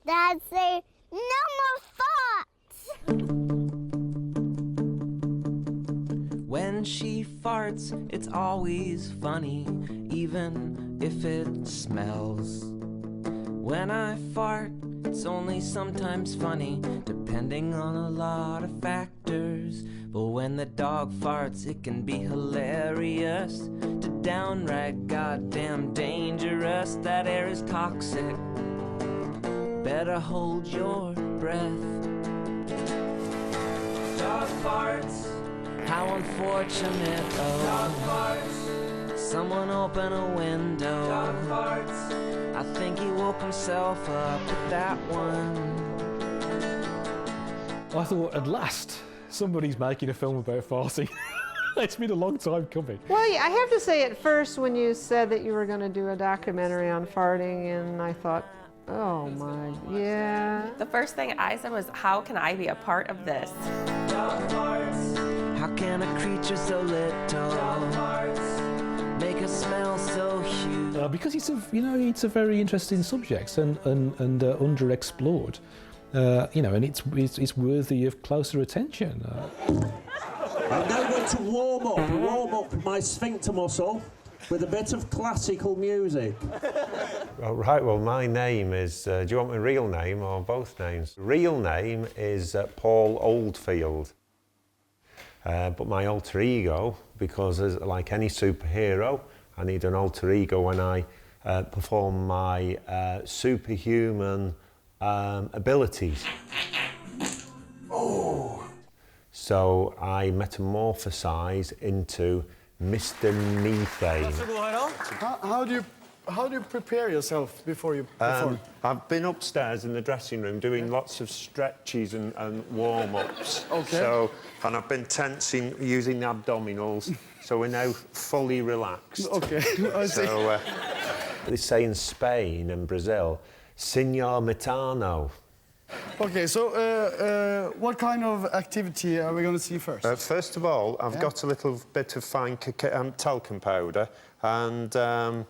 Dad say no more farts. When she farts, it's always funny, even if it smells. When I fart, it's only sometimes funny, depending on a lot of factors. But when the dog farts, it can be hilarious to downright goddamn dangerous. That air is toxic. Better hold your breath. Dog farts, how unfortunate. Oh, dog farts. Someone open a window. Dog farts. I think he woke himself up with that one. I thought, at last, somebody's making a film about farting. It's been a long time coming. Well, I have to say, at first, when you said that you were going to do a documentary on farting, and I thought, oh my, yeah. The first thing I said was, how can I be a part of this? How can a creature so little make a smell so huge? Because it's a very interesting subject and underexplored. And it's worthy of closer attention. I'm now going to warm up my sphincter muscle with a bit of classical music. Right, well, my name is, do you want my real name or both names? Real name is Paul Oldfield. But my alter ego, because like any superhero, I need an alter ego when I perform my superhuman abilities. Oh! So I metamorphosize into Mr. Methane. How do you prepare yourself before you perform? I've been upstairs in the dressing room doing lots of stretches and warm-ups. Okay. And I've been tensing using the abdominals, so we're now fully relaxed. Okay, I see. So they say in Spain and Brazil, Signor Metano. Okay, so what kind of activity are we going to see first? First of all, I've got a little bit of fine talcum powder, and I'm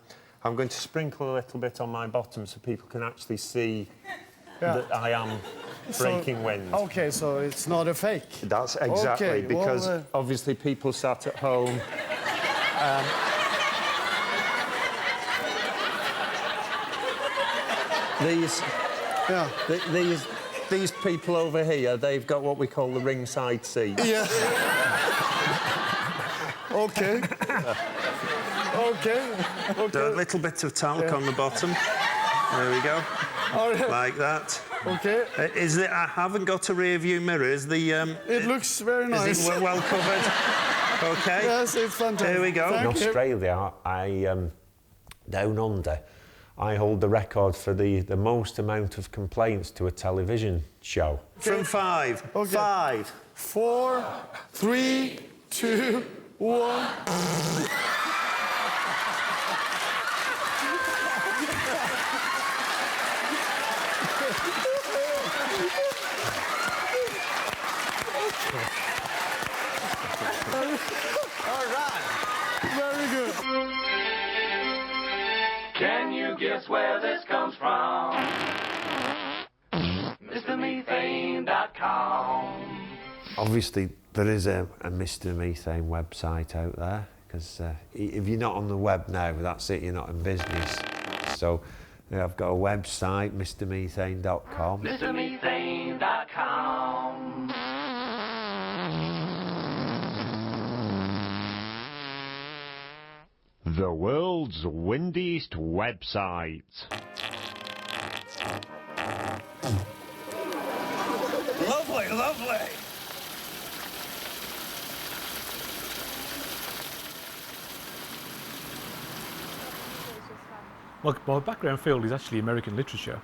going to sprinkle a little bit on my bottom so people can actually see that I am breaking wind. Okay, so it's not a fake. That's exactly, okay, because well, obviously people sat at home. These people over here, they've got what we call the ringside seat. Yeah. Okay. Okay. So a little bit of talc on the bottom. There we go. All right. Like that. Okay. I haven't got a rear view mirror. It looks very nice. Is it well covered? Okay. Yes, it's fantastic. Here we go. In Australia, down under, I hold the record for the most amount of complaints to a television show. Okay. From 5. Okay. 5. 4, 3, 2, 1. All right. Very good. Can you guess where this comes from? MrMethane.com. Obviously, there is a Mr. Methane website out there, because if you're not on the web now, that's it, you're not in business. So I've got a website, MrMethane.com. MrMethane.com. The world's windiest website. Lovely, lovely. Well, my background field is actually American literature,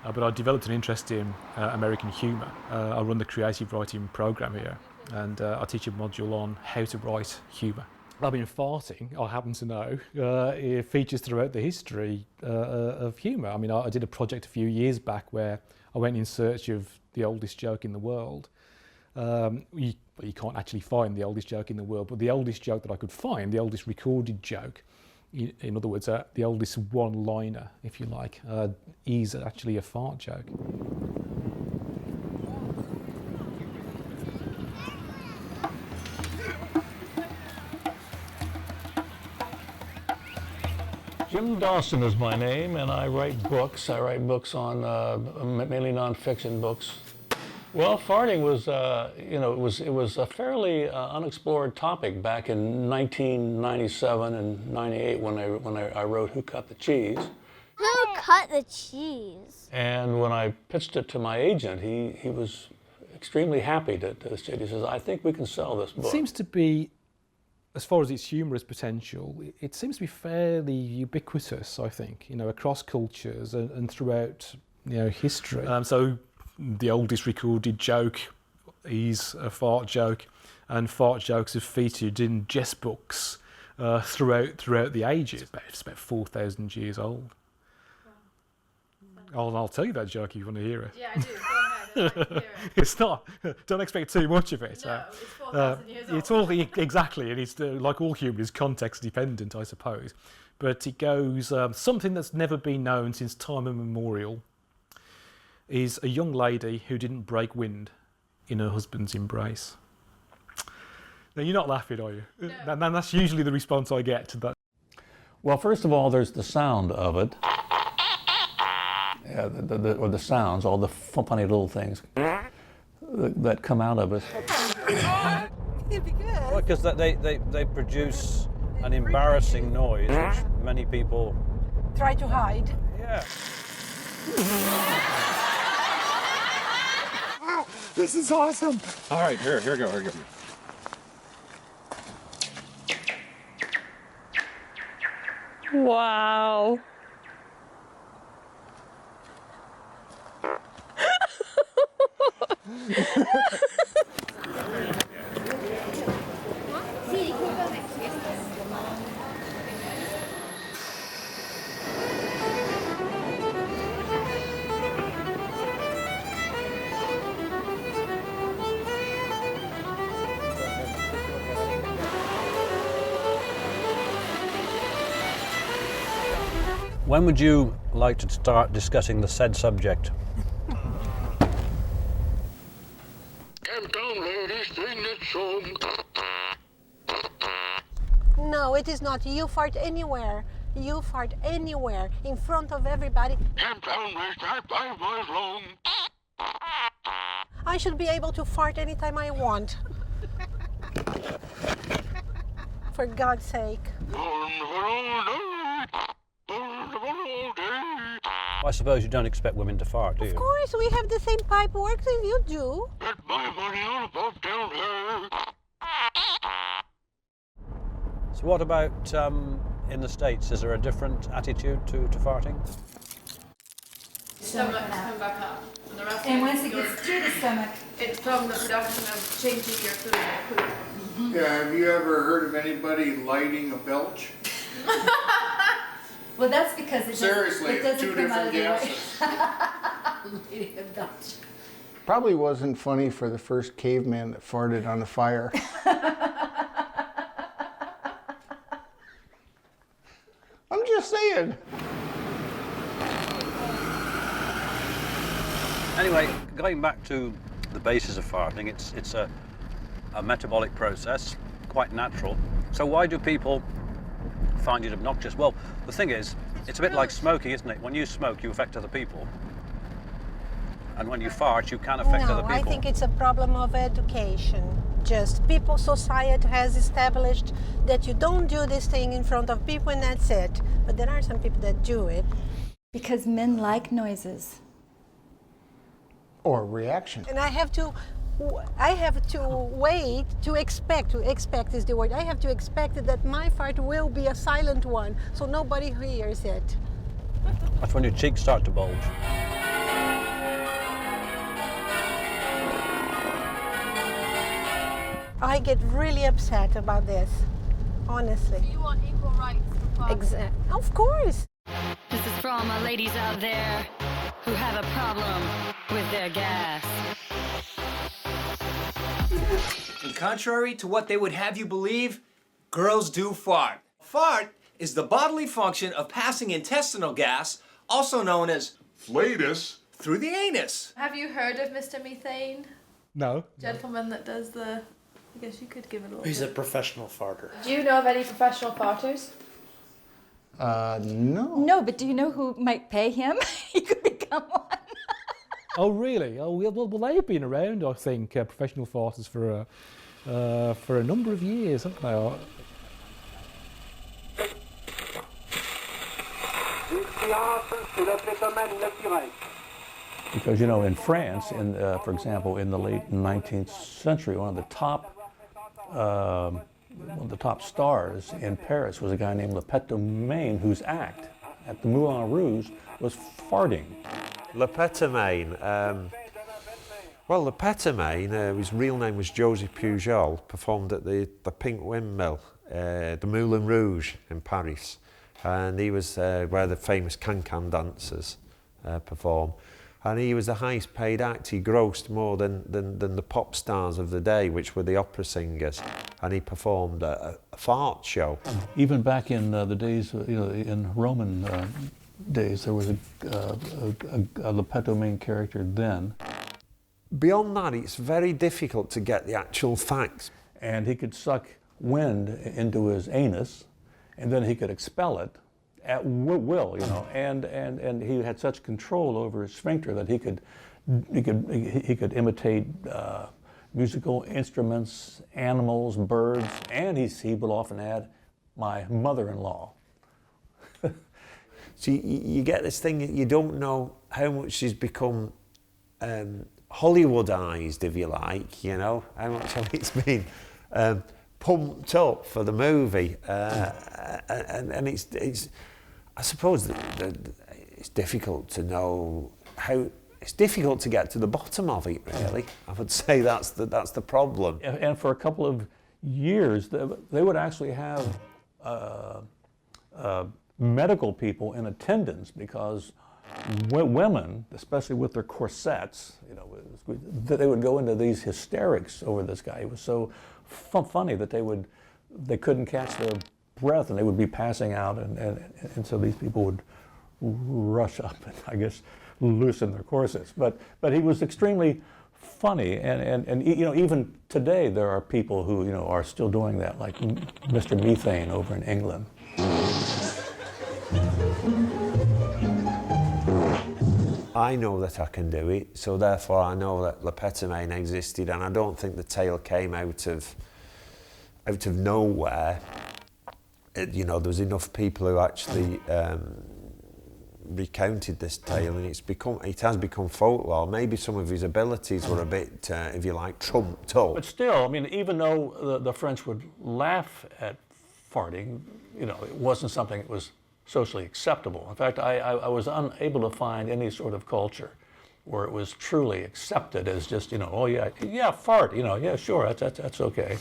but I developed an interest in American humour. I run the creative writing programme here, and I teach a module on how to write humour. I mean, farting, I happen to know, it features throughout the history of humour. I mean, I did a project a few years back where I went in search of the oldest joke in the world. You can't actually find the oldest joke in the world, but the oldest joke that I could find, the oldest recorded joke, In other words, the oldest one-liner, if you like, is actually a fart joke. Jim Dawson is my name, and I write books. I write books on mainly nonfiction books. Well, farting was, it was a fairly unexplored topic back in 1997 and 98 when I wrote Who Cut the Cheese. Who cut the cheese? And when I pitched it to my agent, he was extremely happy to see it. He says, I think we can sell this book. It seems to be, as far as its humorous potential, it seems to be fairly ubiquitous, I think, across cultures and throughout, history. So the oldest recorded joke is a fart joke, and fart jokes have featured in jest books throughout the ages. It's about 4,000 years old. I'll tell you that joke if you want to hear it. Yeah, I do. Go ahead. I'd like to hear it. It's not. Don't expect too much of it. No, it's 4,000 years old. It's all exactly, and it's like all humour is context dependent, I suppose. But it goes something that's never been known since time immemorial. Is a young lady who didn't break wind in her husband's embrace. Now, you're not laughing, are you? No. And that's usually the response I get to that. Well, first of all, there's the sound of it. Yeah, or the sounds, all the funny little things that come out of it. It'd be good. Well, because they produce an embarrassing noise, which many people try to hide. Yeah. This is awesome. All right, here we go. Wow. When would you like to start discussing the said subject? No, it is not. You fart anywhere. You fart anywhere in front of everybody. I should be able to fart anytime I want. For God's sake. I suppose you don't expect women to fart, do you? Of course, we have the same pipe work as you do. So what about in the States? Is there a different attitude to farting? Stomach come back up. And once it gets to the stomach, it's from the production of changing your food. Yeah, have you ever heard of anybody lighting a belch? well, that's because Seriously, it doesn't two come out different of the gases. Probably wasn't funny for the first caveman that farted on the fire. I'm just saying. Anyway, going back to the basis of farting, it's a metabolic process, quite natural. So why do people find it obnoxious? Well, the thing is, it's a bit like smoking, isn't it? When you smoke, you affect other people. And when you fart, you can affect other people. I think it's a problem of education. Just society has established that you don't do this thing in front of people and that's it. But there are some people that do it. Because men like noises. Or reaction. And I have to wait to expect is the word. I have to expect that my fart will be a silent one, so nobody hears it. That's when your cheeks start to bulge. I get really upset about this, honestly. Do you want equal rights for farting? Of course. This is for all my ladies out there who have a problem with their gas. And contrary to what they would have you believe, girls do fart. Fart is the bodily function of passing intestinal gas, also known as flatus, through the anus. Have you heard of Mr. Methane? No. Gentleman that does the... I guess you could give it a little He's a bit. professional farter. Do you know of any professional farters? No. No, but do you know who might pay him? He could become one. Oh, really? Oh, well, they've been around, I think, professional farters for a number of years, haven't they? Because, you know, in France, for example, in the late 19th century, one of the top stars in Paris was a guy named Dr Methane, whose act at the Moulin Rouge was farting. Dr Methane, well, Dr Methane, his real name was Joseph Pujol, performed at the Pink Windmill, the Moulin Rouge in Paris. And he was where the famous can-can dancers perform. And he was the highest paid act. He grossed more than the pop stars of the day, which were the opera singers. And he performed a fart show. Even back in the days, in Roman days, there was a Dr Methane character then. Beyond that, it's very difficult to get the actual facts. And he could suck wind into his anus, and then he could expel it at will, and he had such control over his sphincter that he could imitate musical instruments, animals, birds, and he would often add, my mother-in-law. So you get this thing that you don't know how much has become Hollywoodized, if you like, how much of it's been pumped up for the movie, and it's I suppose that it's difficult to know how. It's difficult to get to the bottom of it, really. I would say that's the problem. And for a couple of years, they would actually have medical people in attendance, because women, especially with their corsets, they would go into these hysterics over this guy. He was so funny that they couldn't catch their breath, and they would be passing out, and so these people would rush up and, I guess, loosen their corsets. But he was extremely funny, and even today there are people who are still doing that, like Mr. Methane over in England. I know that I can do it, so therefore I know that Dr Methane existed, and I don't think the tale came out of nowhere. There was enough people who actually recounted this tale, and it has become folklore. Maybe some of his abilities were a bit, if you like, trumped up. But still, even though the French would laugh at farting, it wasn't something that was socially acceptable. In fact, I was unable to find any sort of culture where it was truly accepted as just, oh yeah, fart, yeah, sure, that's okay.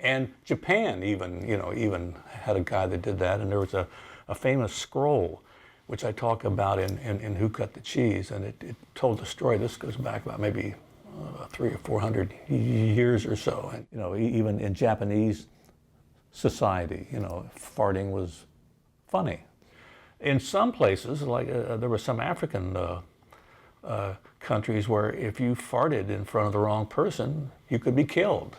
And Japan even had a guy that did that, and there was a famous scroll, which I talk about in Who Cut the Cheese, and it told the story. This goes back about maybe 300 or 400 years or so. And even in Japanese society, farting was funny. In some places, like there were some African countries where if you farted in front of the wrong person, you could be killed.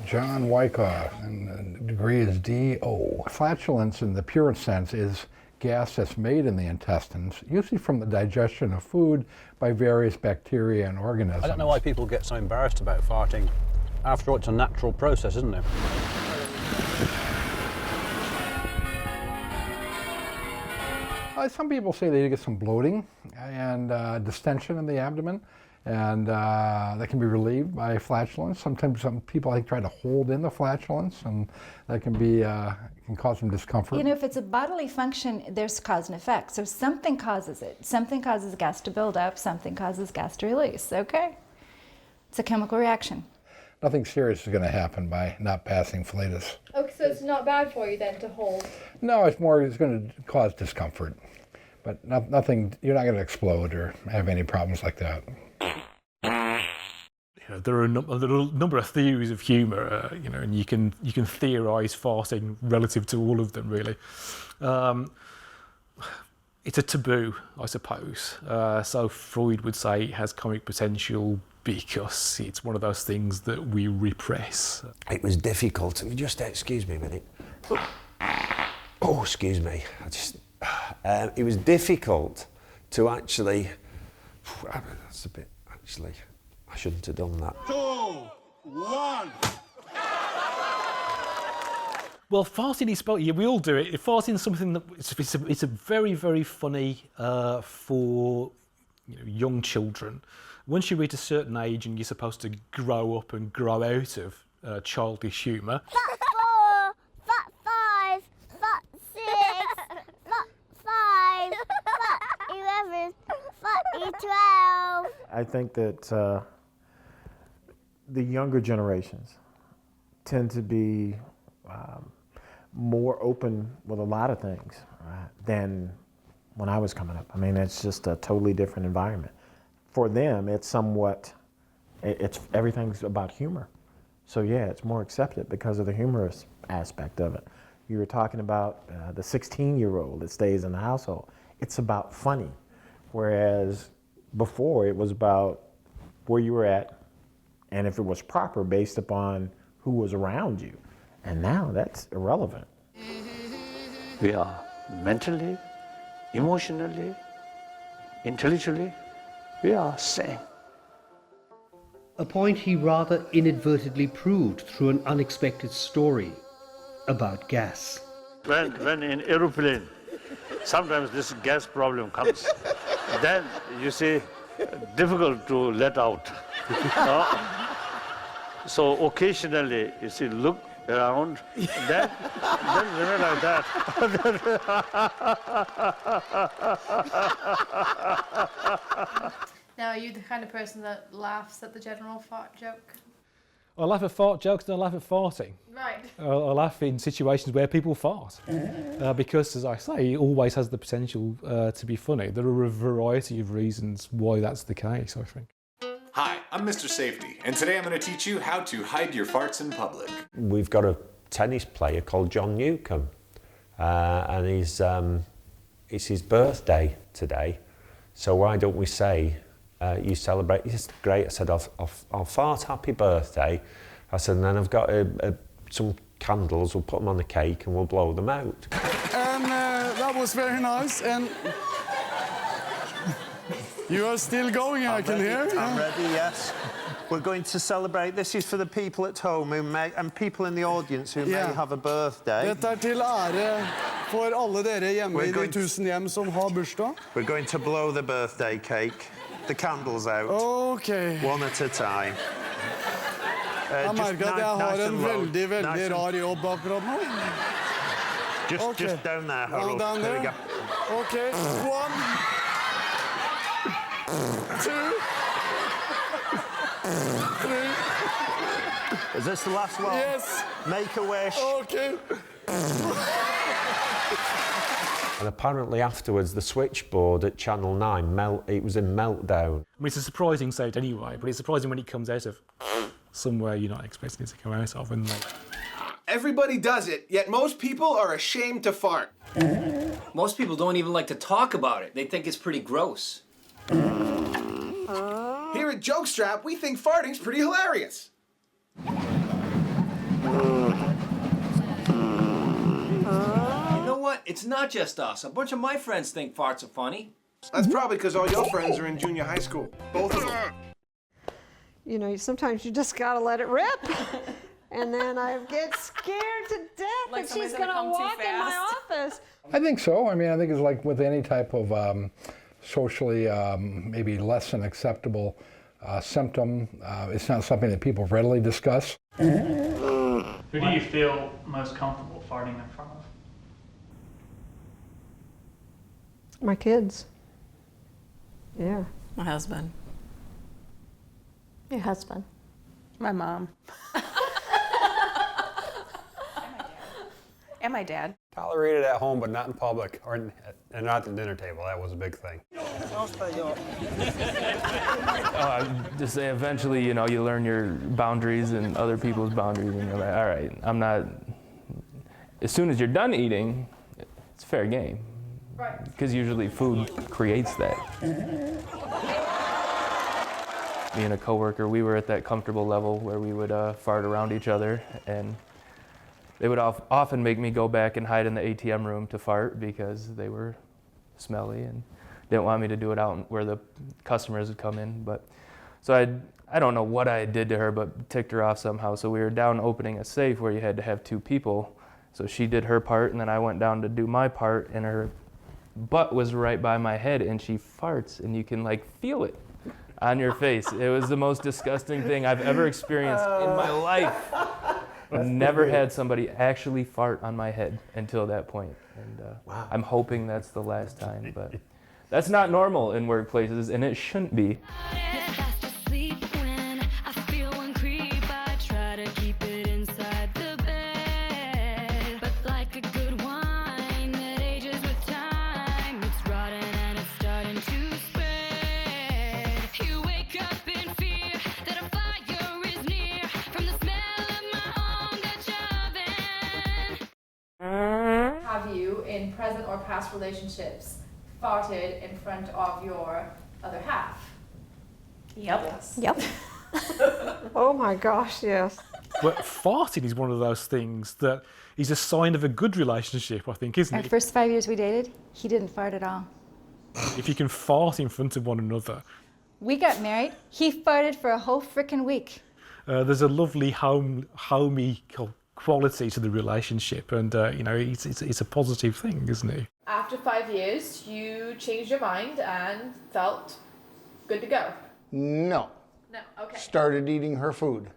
John Wyckoff, and the degree is D.O. Flatulence in the pure sense is gas that's made in the intestines, usually from the digestion of food by various bacteria and organisms. I don't know why people get so embarrassed about farting. After all, it's a natural process, isn't it? Some people say they get some bloating and distension in the abdomen, And that can be relieved by flatulence. Sometimes some people try to hold in the flatulence, and that can be can cause some discomfort. You know, if it's a bodily function, there's cause and effect. So something causes it. Something causes gas to build up, something causes gas to release, okay? It's a chemical reaction. Nothing serious is going to happen by not passing flatus. Okay, so it's not bad for you then to hold? No, it's going to cause discomfort. But nothing, you're not going to explode or have any problems like that. You know, there are a number of theories of humour, you know, and you can theorise farting relative to all of them, really. It's a taboo, I suppose. So Freud would say it has comic potential because it's one of those things that we repress. It was difficult. Just excuse me a minute. Oh, excuse me. It was difficult to actually. That's a bit. Actually, I shouldn't have done that. 2, 1. Well, farting is, yeah, we all do it. Farting is something that it's a very, very funny for young children. Once you reach a certain age and you're supposed to grow up and grow out of childish humour. Fat 4, fat 5, fat 6, fat 5, fat 11, fat 12. I think that the younger generations tend to be more open with a lot of things than when I was coming up. I mean, it's just a totally different environment. For them, it's everything's about humor. So yeah, it's more accepted because of the humorous aspect of it. You were talking about the 16-year-old that stays in the household. It's about funny, whereas before it was about where you were at and if it was proper based upon who was around you. And now that's irrelevant. We are mentally, emotionally, intellectually, we are sane. A point he rather inadvertently proved through an unexpected story about gas. When in aeroplane, sometimes this gas problem comes. Then, you see, difficult to let out. So occasionally, you see, look around, then remain like that. Now, are you the kind of person that laughs at the general fart joke? I laugh at fart jokes and I laugh at farting. Right. I laugh in situations where people fart. Because, as I say, it always has the potential to be funny. There are a variety of reasons why that's the case, I think. Hi, I'm Mr. Safety, and today I'm going to teach you how to hide your farts in public. We've got a tennis player called John Newcombe, and it's his birthday today. So why don't we say, you celebrate? It's great. I said, I'll fart happy birthday. I said, and then I've got some candles. We'll put them on the cake and we'll blow them out. And that was very nice. And you are still going, I can hear. I'm ready, yes. We're going to celebrate. This is for the people at home and people in the audience who may have a birthday. Dette til ære for alle dere hjemme I de 1000 hjem som har bursdag. We're going to blow the birthday cake, the candles out. Okay. One at a time. Jeg merker at jeg har en veldig, veldig rar jobb akkurat nå. Just down there, Harold. Down there. There we go. Okay, 1, 2, 3. Is this the last one? Yes. Make a wish. Okay. And apparently afterwards, the switchboard at Channel 9, it was in meltdown. I mean, it's a surprising sound anyway, but it's surprising when it comes out of somewhere you're not expecting it to come out of. And Everybody does it, yet most people are ashamed to fart. Most people don't even like to talk about it. They think it's pretty gross. Here at Jokestrap, we think farting's pretty hilarious. You know what? It's not just us. A bunch of my friends think farts are funny. That's probably because all your friends are in junior high school. Both of them. You know, sometimes you just gotta let it rip. And then I get scared to death Like that she's somebody's gonna gonna come too walk in my fast. office. I think so. I mean, I think it's like with any type of socially maybe less than acceptable symptom. It's not something that people readily discuss. Who do you feel most comfortable farting in front of? My kids. Yeah. My husband. Your husband. My mom. And my dad. Tolerate it at home, but not in public, or and not at the dinner table. That was a big thing. Just eventually, you know, you learn your boundaries and other people's boundaries, and you're like, all right, I'm not. As soon as you're done eating, it's fair game. Right. Because usually food creates that. Me and a coworker, we were at that comfortable level where we would fart around each other, and they would often make me go back and hide in the ATM room to fart because they were smelly and didn't want me to do it out where the customers would come in. But so I don't know what I did to her, but ticked her off somehow. So we were down opening a safe where you had to have 2 people. So she did her part, and then I went down to do my part, and her butt was right by my head, and she farts, and you can like feel it on your face. It was the most disgusting thing I've ever experienced in my life. Never had somebody actually fart on my head until that point. And wow. I'm hoping that's the last time, but that's not normal in workplaces, and it shouldn't be. Have you, in present or past relationships, farted in front of your other half? Yep. Yes. Yep. Oh my gosh, yes. Well, farting is one of those things that is a sign of a good relationship, I think, isn't Our it? first 5 years we dated, he didn't fart at all. If you can fart in front of one another. We got married, he farted for a whole frickin' week. There's a lovely homey quality to the relationship, and you know, it's a positive thing, isn't it? After 5 years, you changed your mind and felt good to go? No. No, okay. Started eating her food.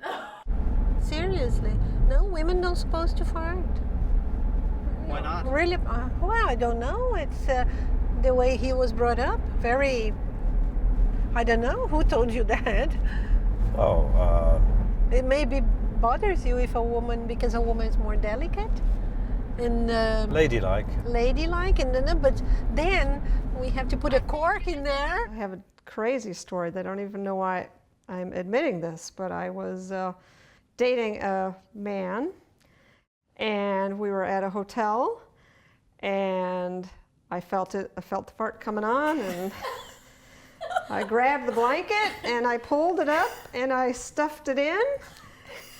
Seriously? No, women don't supposed to fart. Why not? Really? Well, I don't know. It's the way he was brought up. Very, I don't know. Who told you that? Oh, It maybe bothers you if a woman, because a woman is more delicate and ladylike. Ladylike, and then, but then we have to put a cork in there. I have a crazy story. They don't even know why I'm admitting this, but I was dating a man, and we were at a hotel, and I felt the fart coming on, and I grabbed the blanket and I pulled it up and I stuffed it in,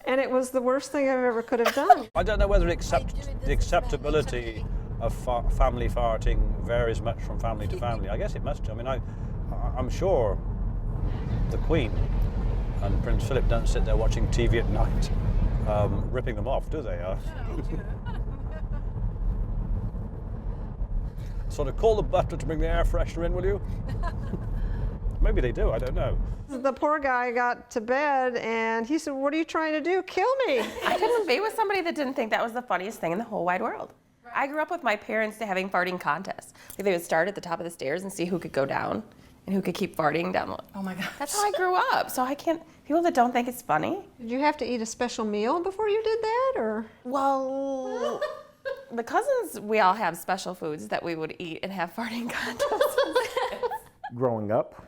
and it was the worst thing I ever could have done. I don't know whether the acceptability of family farting varies much from family to family. I guess it must do. I mean, I'm sure the Queen and Prince Philip don't sit there watching TV at night, ripping them off, do they? Sort of call the butler to bring the air freshener in, will you? Maybe they do, I don't know. The poor guy got to bed and he said, "What are you trying to do? Kill me." I couldn't be with somebody that didn't think that was the funniest thing in the whole wide world. I grew up with my parents having farting contests. They would start at the top of the stairs and see who could go down and who could keep farting down. Oh my God. That's how I grew up. So I can't, people that don't think it's funny. Did you have to eat a special meal before you did that, or? Well, the cousins, we all have special foods that we would eat and have farting contests. Growing up,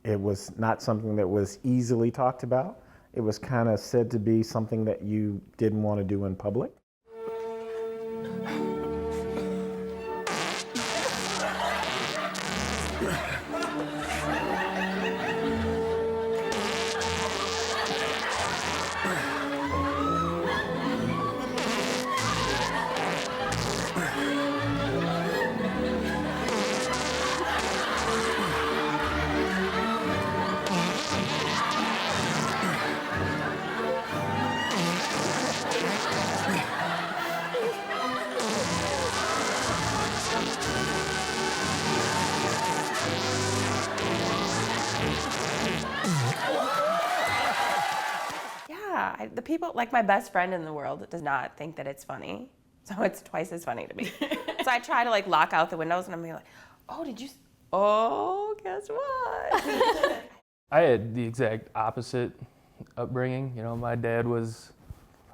it was not something that was easily talked about. It was kind of said to be something that you didn't want to do in public. Yeah, the people, like my best friend in the world does not think that it's funny. So it's twice as funny to me. So I try to like lock out the windows and I'm like, oh, guess what? I had the exact opposite upbringing. You know, my dad was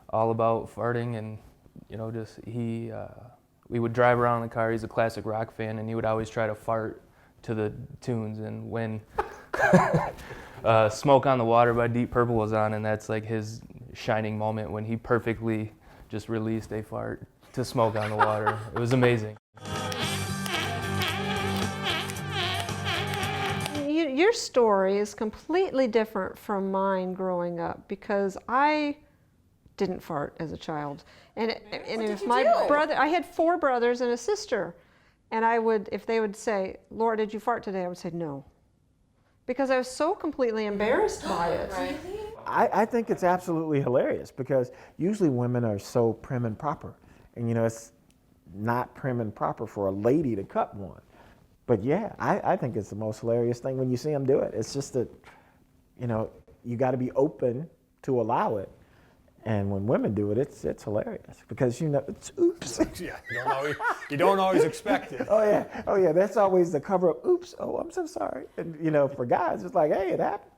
all about farting and, you know, just we would drive around in the car. He's a classic rock fan and he would always try to fart to the tunes. And when Smoke on the Water by Deep Purple was on, and that's like his shining moment when he perfectly just released a fart to Smoke on the Water. It was amazing. Your story is completely different from mine growing up because I didn't fart as a child. And if my brother, I had 4 brothers and a sister, and I would, if they would say, Laura, did you fart today? I would say no. Because I was so completely embarrassed by it. I think it's absolutely hilarious because usually women are so prim and proper. And you know, it's not prim and proper for a lady to cut one. But yeah, I think it's the most hilarious thing when you see them do it. It's just that, you know, you got to be open to allow it. And when women do it, it's hilarious because, you know, it's oops. Yeah, you don't always expect it. Oh yeah, that's always the cover up, oops, oh, I'm so sorry. And, you know, for guys, it's like, hey, it happened.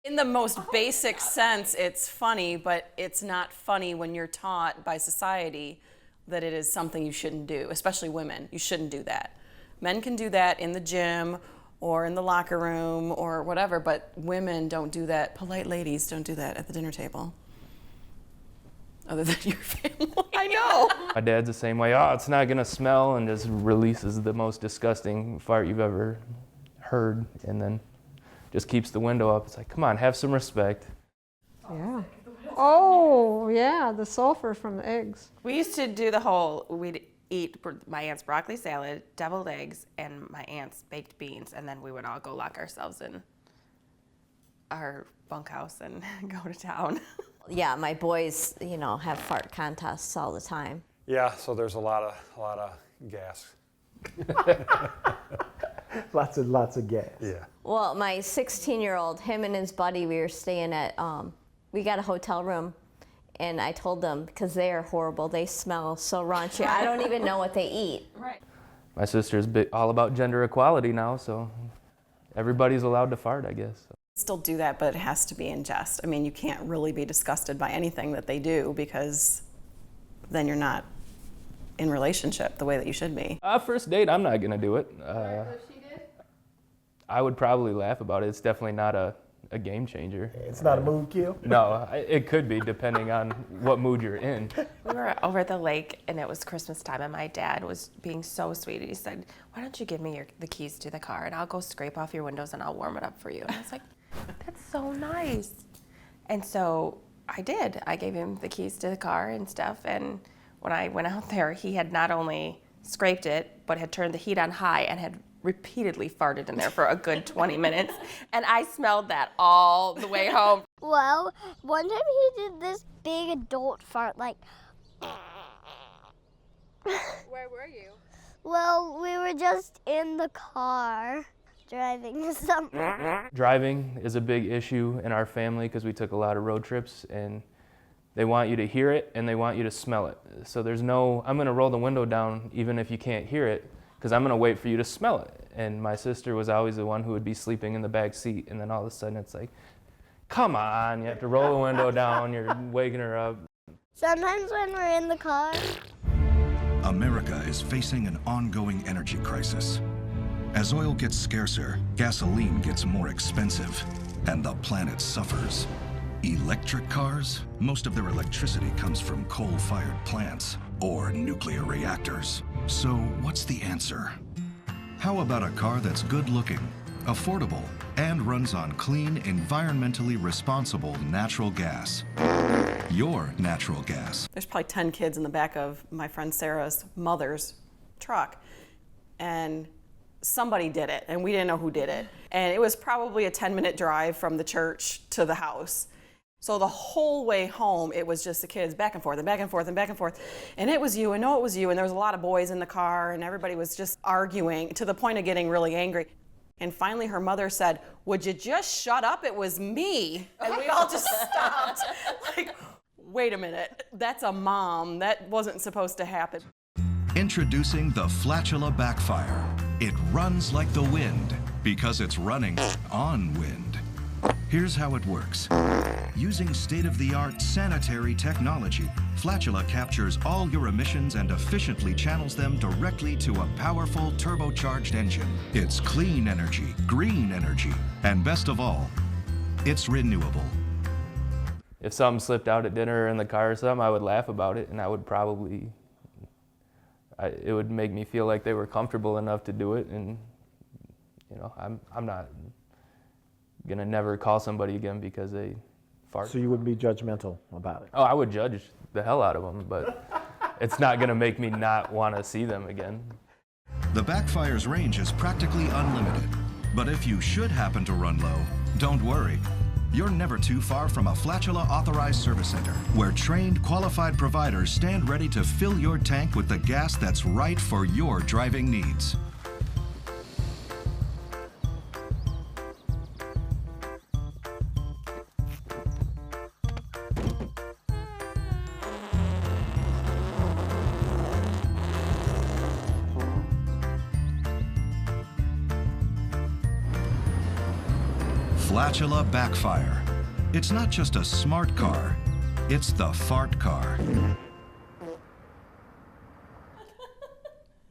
In the most basic sense, it's funny, but it's not funny when you're taught by society that it is something you shouldn't do, especially women. You shouldn't do that. Men can do that in the gym or in the locker room or whatever, but women don't do that. Polite ladies don't do that at the dinner table. Other than your family. I know. My dad's the same way. Oh, it's not gonna smell, and just releases the most disgusting fart you've ever heard, and then just keeps the window up. It's like, come on, have some respect. Yeah. Oh, yeah, the sulfur from the eggs. We used to do the whole, we'd eat my aunt's broccoli salad, deviled eggs, and my aunt's baked beans, and then we would all go lock ourselves in our bunkhouse and go to town. Yeah, my boys, you know, have fart contests all the time. Yeah, so there's a lot of gas. lots of gas. Yeah. Well, my 16-year-old, him and his buddy, we were staying at, we got a hotel room, and I told them, because they are horrible, they smell so raunchy, I don't even know what they eat. Right. My sister's all about gender equality now, so everybody's allowed to fart, I guess. Still do that, but it has to be in jest. I mean, you can't really be disgusted by anything that they do because then you're not in relationship the way that you should be. First date, I'm not gonna do it. If she did? I would probably laugh about it. It's definitely not a game changer. It's not a mood kill? No, it could be depending on what mood you're in. We were over at the lake and it was Christmas time and my dad was being so sweet. He said, why don't you give me the keys to the car and I'll go scrape off your windows and I'll warm it up for you. And I was like, that's so nice. And so I did. I gave him the keys to the car and stuff. And when I went out there, he had not only scraped it, but had turned the heat on high and had repeatedly farted in there for a good 20 minutes. And I smelled that all the way home. Well, one time he did this big adult fart, like... Where were you? Well, we were just in the car driving somewhere. Driving is a big issue in our family because we took a lot of road trips and they want you to hear it and they want you to smell it. So there's no, I'm gonna roll the window down even if you can't hear it because I'm gonna wait for you to smell it. And my sister was always the one who would be sleeping in the back seat and then all of a sudden it's like, come on, you have to roll the window down, you're waking her up. Sometimes when we're in the car. America is facing an ongoing energy crisis. As oil gets scarcer, gasoline gets more expensive, and the planet suffers. Electric cars? Most of their electricity comes from coal-fired plants or nuclear reactors. So what's the answer? How about a car that's good-looking, affordable, and runs on clean, environmentally responsible natural gas? Your natural gas. There's probably 10 kids in the back of my friend Sarah's mother's truck. And somebody did it, and we didn't know who did it. And it was probably a 10-minute drive from the church to the house. So the whole way home, it was just the kids back and forth and back and forth and back and forth. And it was you, and no, it was you. And there was a lot of boys in the car, and everybody was just arguing to the point of getting really angry. And finally her mother said, "Would you just shut up? It was me." And we all just stopped. Like, wait a minute, that's a mom. That wasn't supposed to happen. Introducing the Flatula Backfire. It runs like the wind because it's running on wind. Here's how it works. Using state-of-the-art sanitary technology, Flatula captures all your emissions and efficiently channels them directly to a powerful turbocharged engine. It's clean energy, green energy, and best of all, it's renewable. If something slipped out at dinner or in the car or something, I would laugh about it, and I would probably, it would make me feel like they were comfortable enough to do it, and you know, I'm not gonna never call somebody again because they fart. So you would be judgmental about it? Oh, I would judge the hell out of them, but it's not gonna make me not want to see them again. The Backfire's range is practically unlimited, but if you should happen to run low, don't worry. You're never too far from a Flatula authorized service center, where trained, qualified providers stand ready to fill your tank with the gas that's right for your driving needs. Flatula Backfire. It's not just a smart car, it's the fart car.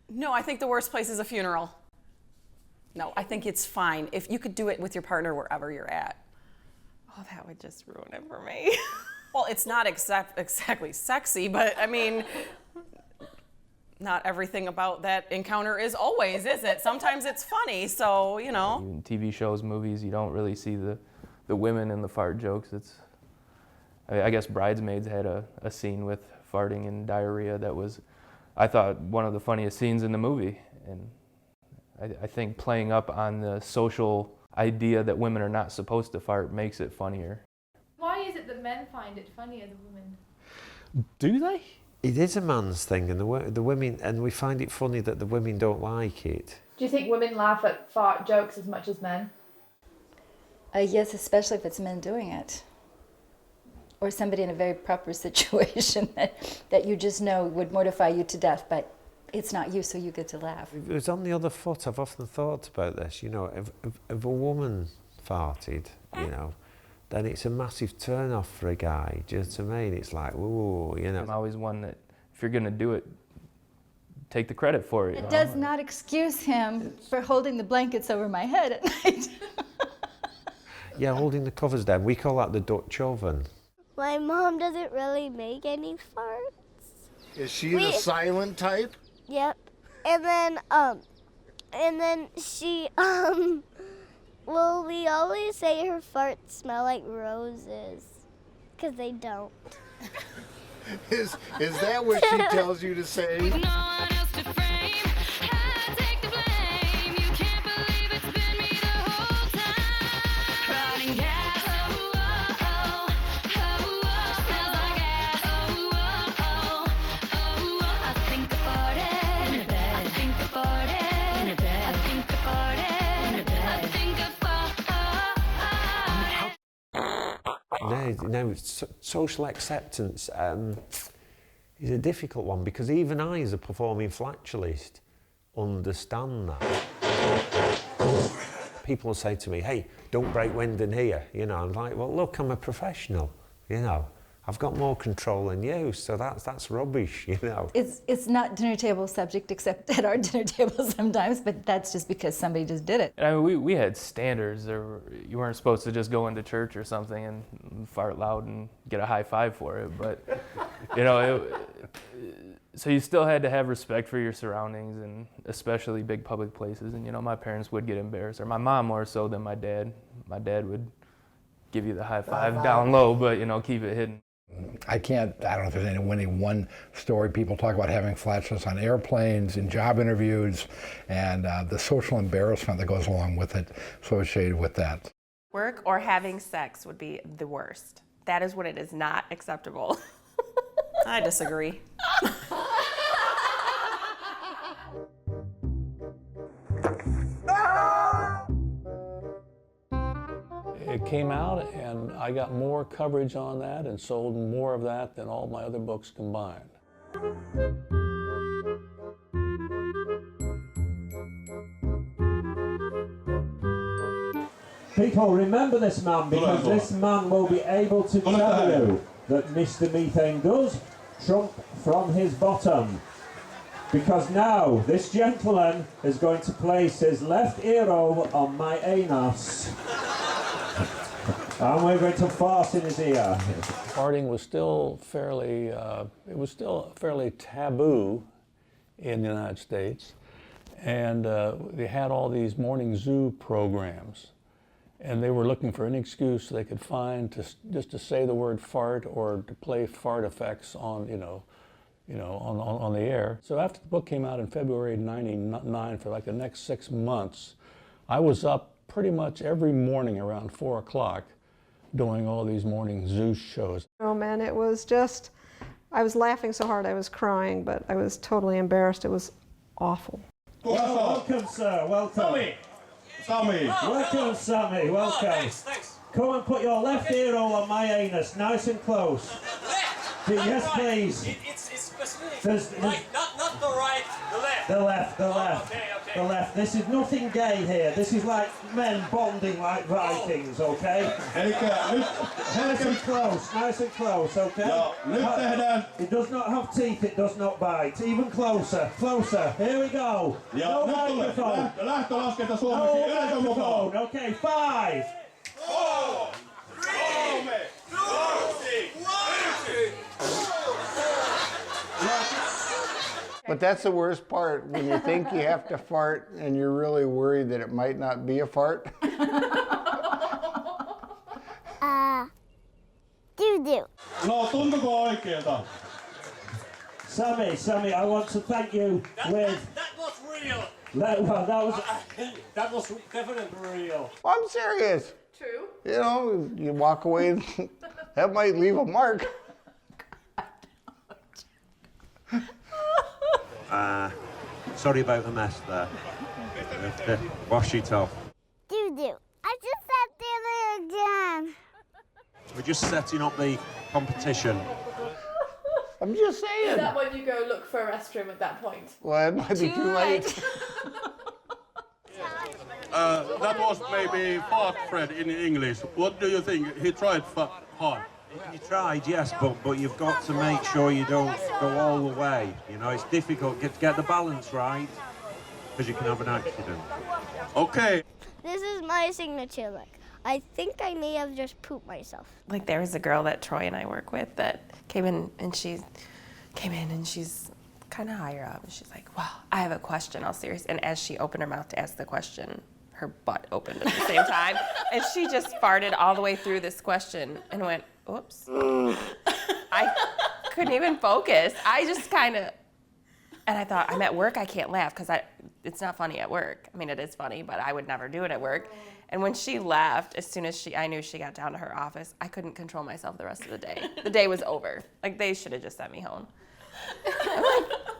No, I think the worst place is a funeral. No, I think it's fine. If you could do it with your partner wherever you're at. Oh, that would just ruin it for me. Well, it's not exactly sexy, but I mean, not everything about that encounter is always, is it? Sometimes it's funny, so, you know. In TV shows, movies, you don't really see the women in the fart jokes. I guess Bridesmaids had a scene with farting and diarrhea that was, I thought, one of the funniest scenes in the movie. And I think playing up on the social idea that women are not supposed to fart makes it funnier. Why is it that men find it funnier than women? Do they? It is a man's thing, and the women, and we find it funny that the women don't like it. Do you think women laugh at fart jokes as much as men? Yes, especially if it's men doing it. Or somebody in a very proper situation that you just know would mortify you to death, but it's not you, so you get to laugh. It was on the other foot. I've often thought about this. You know, if a woman farted, you know, then it's a massive turn-off for a guy. Do you know what I mean? It's like, ooh, you know. I'm always one that, if you're gonna do it, take the credit for it. It does not excuse him for holding the blankets over my head at night. Yeah, holding the covers down. We call that the Dutch oven. My mom doesn't really make any farts. Is she the silent type? Yep. And then she, well, we always say her farts smell like roses, because they don't. Is that what she tells you to say? Now, social acceptance is a difficult one, because even I, as a performing flatulist, understand that. People will say to me, hey, don't break wind in here. You know, I'm like, well, look, I'm a professional, you know. I've got more control than you, so that's rubbish, you know. It's not dinner table subject, except at our dinner table sometimes, but that's just because somebody just did it. I mean, we had standards. You weren't supposed to just go into church or something and fart loud and get a high five for it, but, you know, so you still had to have respect for your surroundings, and especially big public places. And, you know, my parents would get embarrassed, or my mom more so than my dad. My dad would give you the high five down low, but, you know, keep it hidden. I don't know if there's any one story. People talk about having flatulence on airplanes, in job interviews, and the social embarrassment that goes along with it associated with that. Work or having sex would be the worst. That is when it is not acceptable. I disagree. came out, and I got more coverage on that and sold more of that than all my other books combined. People, remember this man, because this man will be able to tell you that Mr. Methane does trump from his bottom. Because now, this gentleman is going to place his left earlobe on my anus. And we're going to fart in his ear. Farting was still fairly, fairly taboo in the United States. And they had all these morning zoo programs. And they were looking for any excuse they could find just to say the word fart or to play fart effects on, on the air. So after the book came out in February '99, for like the next 6 months, I was up pretty much every morning around 4 o'clock doing all these morning zoo shows. Oh man, it was just, I was laughing so hard I was crying, but I was totally embarrassed. It was awful. Well, welcome, sir. Welcome. Sammy. Welcome, Sammy. Welcome. Thanks. Come and put your left earhole on my anus, nice and close. Yes, please. It's specific. There's, right, not the right, the left. The left, the left. Okay. The left. This is nothing gay here. This is like men bonding like Vikings, okay? Nice and close, okay? It does not have teeth, it does not bite. Even closer, closer. Here we go. No microphone. No microphone. Okay, 5, 4, 3, 2, 1. But that's the worst part, when you think you have to fart and you're really worried that it might not be a fart. Doo-doo. No, tuntuko oikealta? Sammy, I want to thank you with... That was real. That was definitely real. Well, I'm serious. True. You know, you walk away, that might leave a mark. Sorry about the mess there. Wash it off. Doo-doo. I just sat there again. We're just setting up the competition. I'm just saying. Is that when you go look for a restroom at that point? Well, it might be too late. That was maybe fart Fred in English. What do you think? He tried hard. You tried, yes, but you've got to make sure you don't go all the way. You know, it's difficult to get the balance right, because you can have an accident. Okay. This is my signature look. I think I may have just pooped myself. Like there was a girl that Troy and I work with that came in and she's kind of higher up and she's like, "Wow, I have a question, all serious." And as she opened her mouth to ask the question, her butt opened at the same time, and she just farted all the way through this question and went, "Oops." I couldn't even focus. I just kind of, and I thought, I'm at work, I can't laugh because it's not funny at work. I mean, it is funny, but I would never do it at work. And when she left, as soon as I knew she got down to her office, I couldn't control myself the rest of the day. The day was over. Like, they should have just sent me home.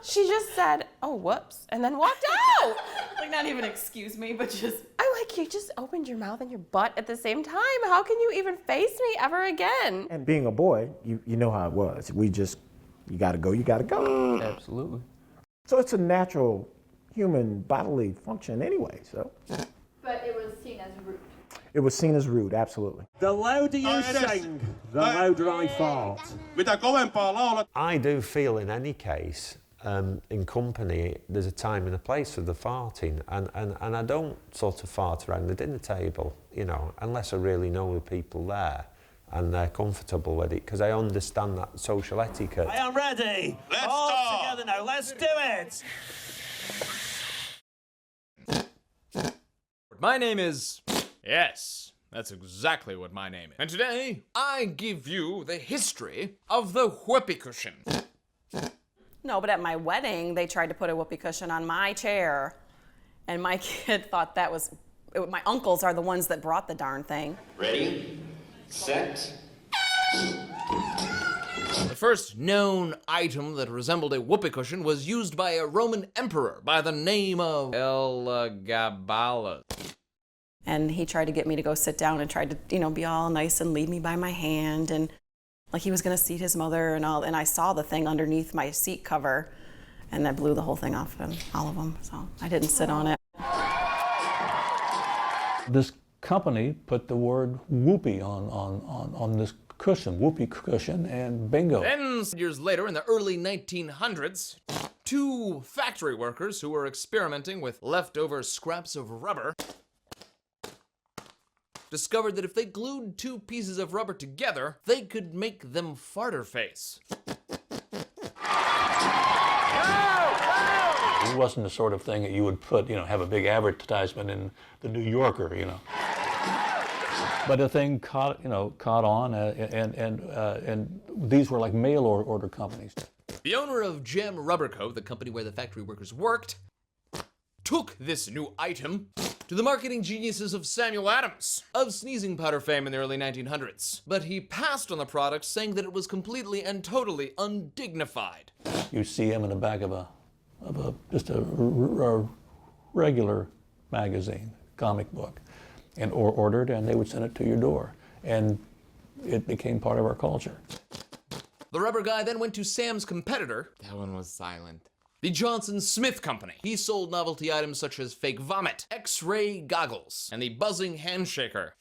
She just said, "Oh, whoops," and then walked out. Like, not even excuse me, but just... I'm like, you just opened your mouth and your butt at the same time. How can you even face me ever again? And being a boy, you know how it was. You gotta go, you gotta go. Absolutely. So it's a natural human bodily function anyway, so. But it was seen as rude. It was seen as rude, absolutely. The louder you sing, the louder I fart. I do feel in any case, in company, there's a time and a place for the farting, and I don't sort of fart around the dinner table, you know, unless I really know the people there and they're comfortable with it, because I understand that social etiquette. I am ready. Let's all together now. Let's do it. My name is... Yes, that's exactly what my name is. And today, I give you the history of the whoopee cushion. No, but at my wedding, they tried to put a whoopee cushion on my chair, and my kid thought that was... My uncles are the ones that brought the darn thing. Ready, set. The first known item that resembled a whoopee cushion was used by a Roman emperor by the name of Elagabalus. And he tried to get me to go sit down and tried to, you know, be all nice and lead me by my hand, and like he was gonna seat his mother and all. And I saw the thing underneath my seat cover, and that blew the whole thing off of all of them. So I didn't sit on it. This company put the word Whoopee on this cushion, Whoopee cushion, and bingo. Then, years later, in the early 1900s, 2 factory workers who were experimenting with leftover scraps of rubber discovered that if they glued 2 pieces of rubber together, they could make them farter face. It wasn't the sort of thing that you would put, you know, have a big advertisement in the New Yorker, you know. But the thing caught on, and these were like mail order companies. The owner of Gem Rubber Co., the company where the factory workers worked, took this new item to the marketing geniuses of Samuel Adams, of sneezing powder fame in the early 1900s. But he passed on the product, saying that it was completely and totally undignified. You see him in the back of just a regular magazine, comic book, and ordered, and they would send it to your door. And it became part of our culture. The rubber guy then went to Sam's competitor. That one was silent. The Johnson Smith Company. He sold novelty items such as fake vomit, X-ray goggles, and the buzzing handshaker.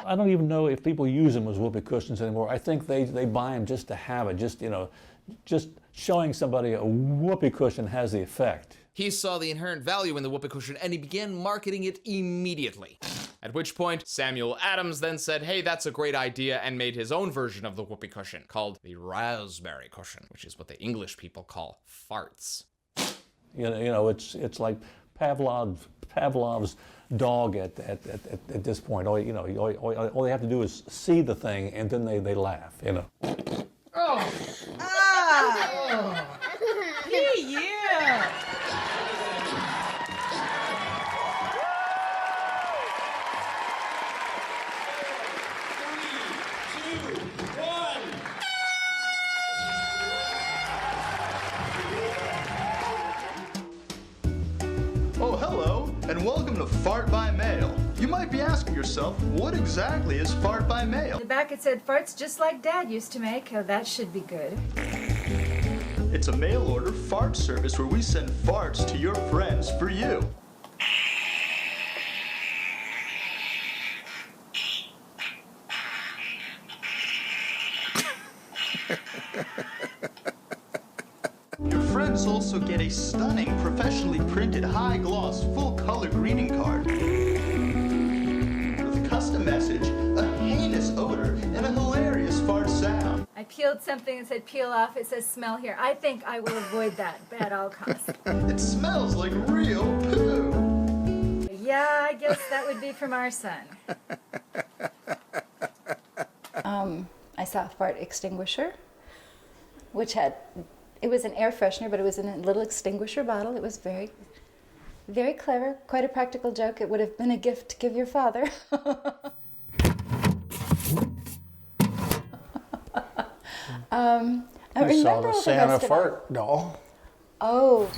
I don't even know if people use them as whoopee cushions anymore. I think they buy them just to have it, just showing somebody a whoopee cushion has the effect. He saw the inherent value in the whoopee cushion and he began marketing it immediately. At which point, Samuel Adams then said, hey, that's a great idea, and made his own version of the whoopee cushion, called the raspberry cushion, which is what the English people call farts. You know, it's like Pavlov's dog at this point. All they have to do is see the thing, and then they laugh, you know. Oh! Ah! Yeah! Oh, hello, and welcome to Fart by Mail. You might be asking yourself, what exactly is Fart by Mail? In the back it said, farts just like Dad used to make. Oh, that should be good. It's a mail order fart service where we send farts to your friends for you. Your friends also get a stunning, professionally printed, high-gloss, full-color greeting card with a custom message, a heinous odor, and a hilarious fart sound. I peeled something and said peel off. It says smell here. I think I will avoid that at all costs. It smells like real poo. Yeah, I guess that would be from our son. I saw a fart extinguisher, which it was an air freshener, but it was in a little extinguisher bottle. It was very, very clever, quite a practical joke. It would have been a gift to give your father. I saw the Santa fart doll. Oh.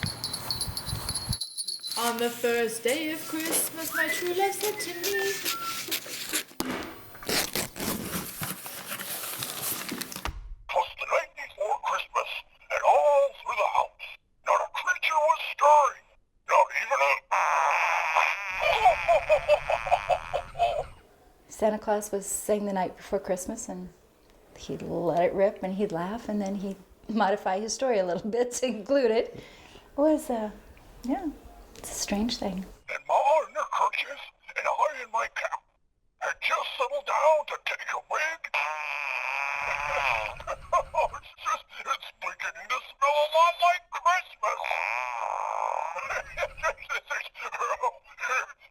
On the first day of Christmas, my true love said to me. Santa Claus was saying the night before Christmas, and he'd let it rip, and he'd laugh, and then he'd modify his story a little bit to include it. It was, yeah, it's a strange thing. And Ma in her kerchief, and I in my cap, had just settled down to take a wig. It's beginning to smell a lot like Christmas.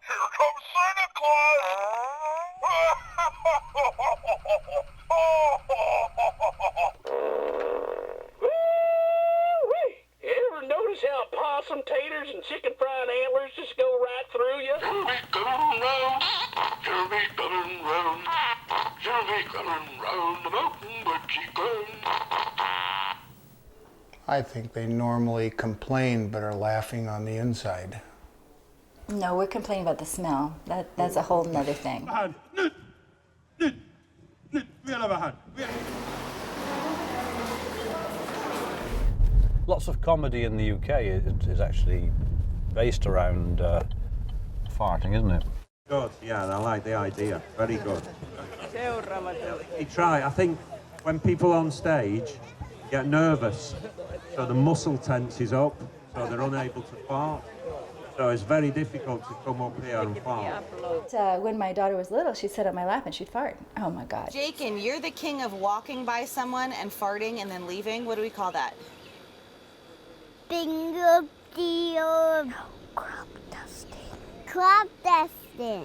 Here comes Santa Claus. Ever notice how possum taters and chicken fried antlers just go right through you? You'll be coming round, you'll be coming round, you'll be coming round the mountain with chicken. I think they normally complain but are laughing on the inside. No, we're complaining about the smell. That's a whole nother thing. Lots of comedy in the UK is actually based around farting, isn't it? Good, yeah, I like the idea. Very good. You try. I think when people on stage get nervous, so the muscle tenses up, so they're unable to fart. So it's very difficult to come up here and fart. When my daughter was little, she'd sit on my lap and she'd fart. Oh my God. Jakin, you're the king of walking by someone and farting and then leaving. What do we call that? Finger deal. Crop dusting. Crop dusting.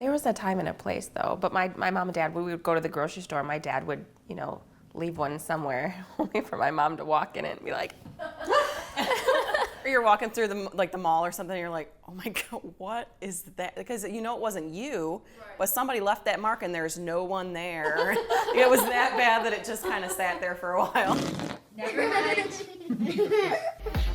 There was a time and a place, though. But my mom and dad, we would go to the grocery store. My dad would, you know, leave one somewhere only for my mom to walk in it and be like. Or you're walking through the mall or something, and you're like, oh my God, what is that? Because you know it wasn't you, but somebody left that mark and there's no one there. It was that bad that it just kind of sat there for a while. Never mind.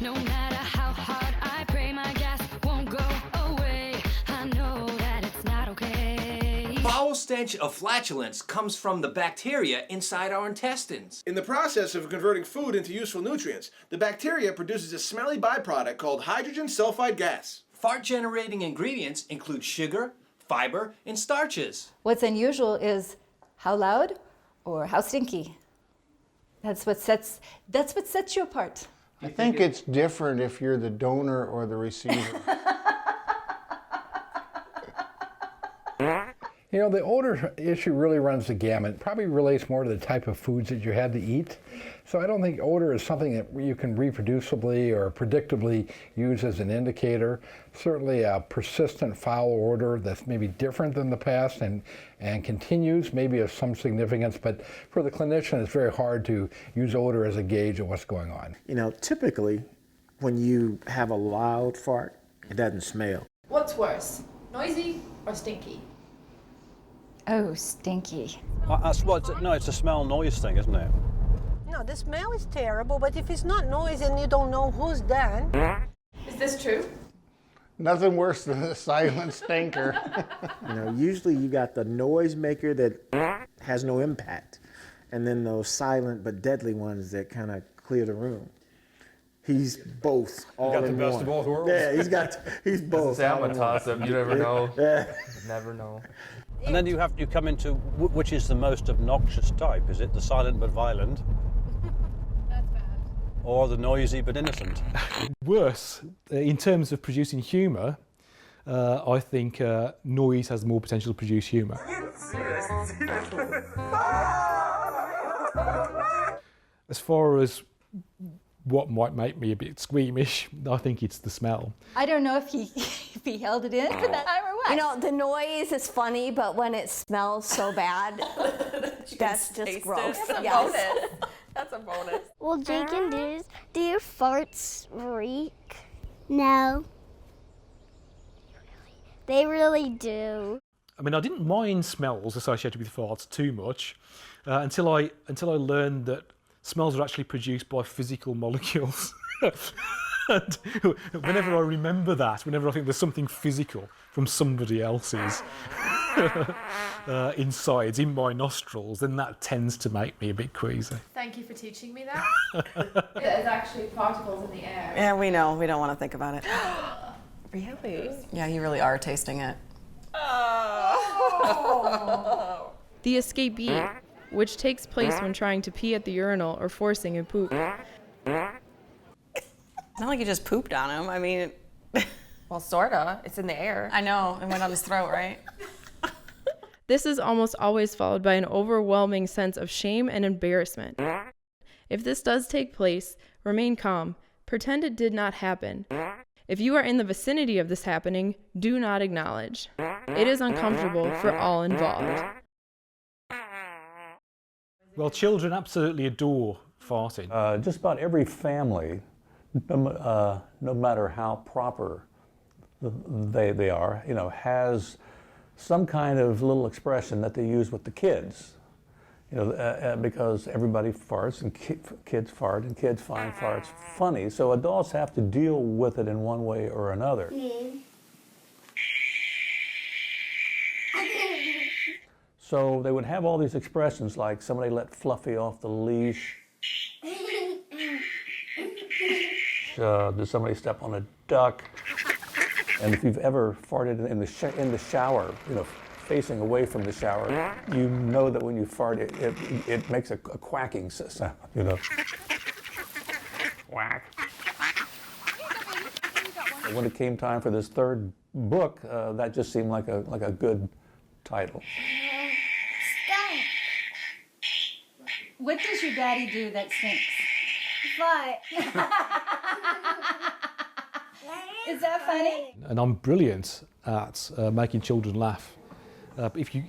No matter how hard I pray, my gas won't go away. I know that it's not okay. Foul stench of flatulence comes from the bacteria inside our intestines. In the process of converting food into useful nutrients, the bacteria produces a smelly byproduct called hydrogen sulfide gas. Fart-generating ingredients include sugar, fiber, and starches. What's unusual is how loud or how stinky. That's what sets you apart. I think it's different if you're the donor or the receiver. You know, the odor issue really runs the gamut. It probably relates more to the type of foods that you had to eat. So I don't think odor is something that you can reproducibly or predictably use as an indicator. Certainly a persistent foul odor that's maybe different than the past and continues maybe of some significance, but for the clinician it's very hard to use odor as a gauge of what's going on. You know, typically when you have a loud fart, it doesn't smell. What's worse, noisy or stinky? Oh, stinky. No, it's a smell noise thing, isn't it? No, the smell is terrible, but if it's not noise and you don't know who's done. Is this true? Nothing worse than a silent stinker. You know, usually you got the noise maker that has no impact, and then those silent but deadly ones that kind of clear the room. He's both all in one. Got the best of both worlds. Yeah, he's both. It's a toss-up. You never know. Yeah. You never know. And then you come into which is the most obnoxious type? Is it the silent but violent? That's bad. Or the noisy but innocent? Worse, in terms of producing humour, I think noise has more potential to produce humour. As far as what might make me a bit squeamish, I think it's the smell. I don't know if he held it in for that time or what. You know, the noise is funny, but when it smells so bad, that's just gross. That's a bonus. That's a bonus. Well, Jake and do your farts reek? No. They really do. I mean, I didn't mind smells associated with farts too much until I learned that smells are actually produced by physical molecules. And whenever I remember that, whenever I think there's something physical from somebody else's insides in my nostrils, then that tends to make me a bit queasy. Thank you for teaching me that. There's actually particles in the air. Yeah, we know. We don't want to think about it. Really? Yeah, you really are tasting it. Oh. The escapee, which takes place when trying to pee at the urinal or forcing a poop. It's not like you just pooped on him. I mean, well, sorta. It's in the air. I know. It went on his throat, right? This is almost always followed by an overwhelming sense of shame and embarrassment. If this does take place, remain calm. Pretend it did not happen. If you are in the vicinity of this happening, do not acknowledge. It is uncomfortable for all involved. Well, children absolutely adore farting. Just about every family, no matter how proper they are, you know, has some kind of little expression that they use with the kids. Because everybody farts and kids fart and kids find farts funny. So adults have to deal with it in one way or another. So they would have all these expressions like somebody let Fluffy off the leash. Did somebody step on a duck? And if you've ever farted in the shower, facing away from the shower, you know that when you fart, it makes a quacking sound, Quack. When it came time for this third book, that just seemed like a good title. What does your daddy do that stinks? Fart. Is that funny? And I'm brilliant at making children laugh. If you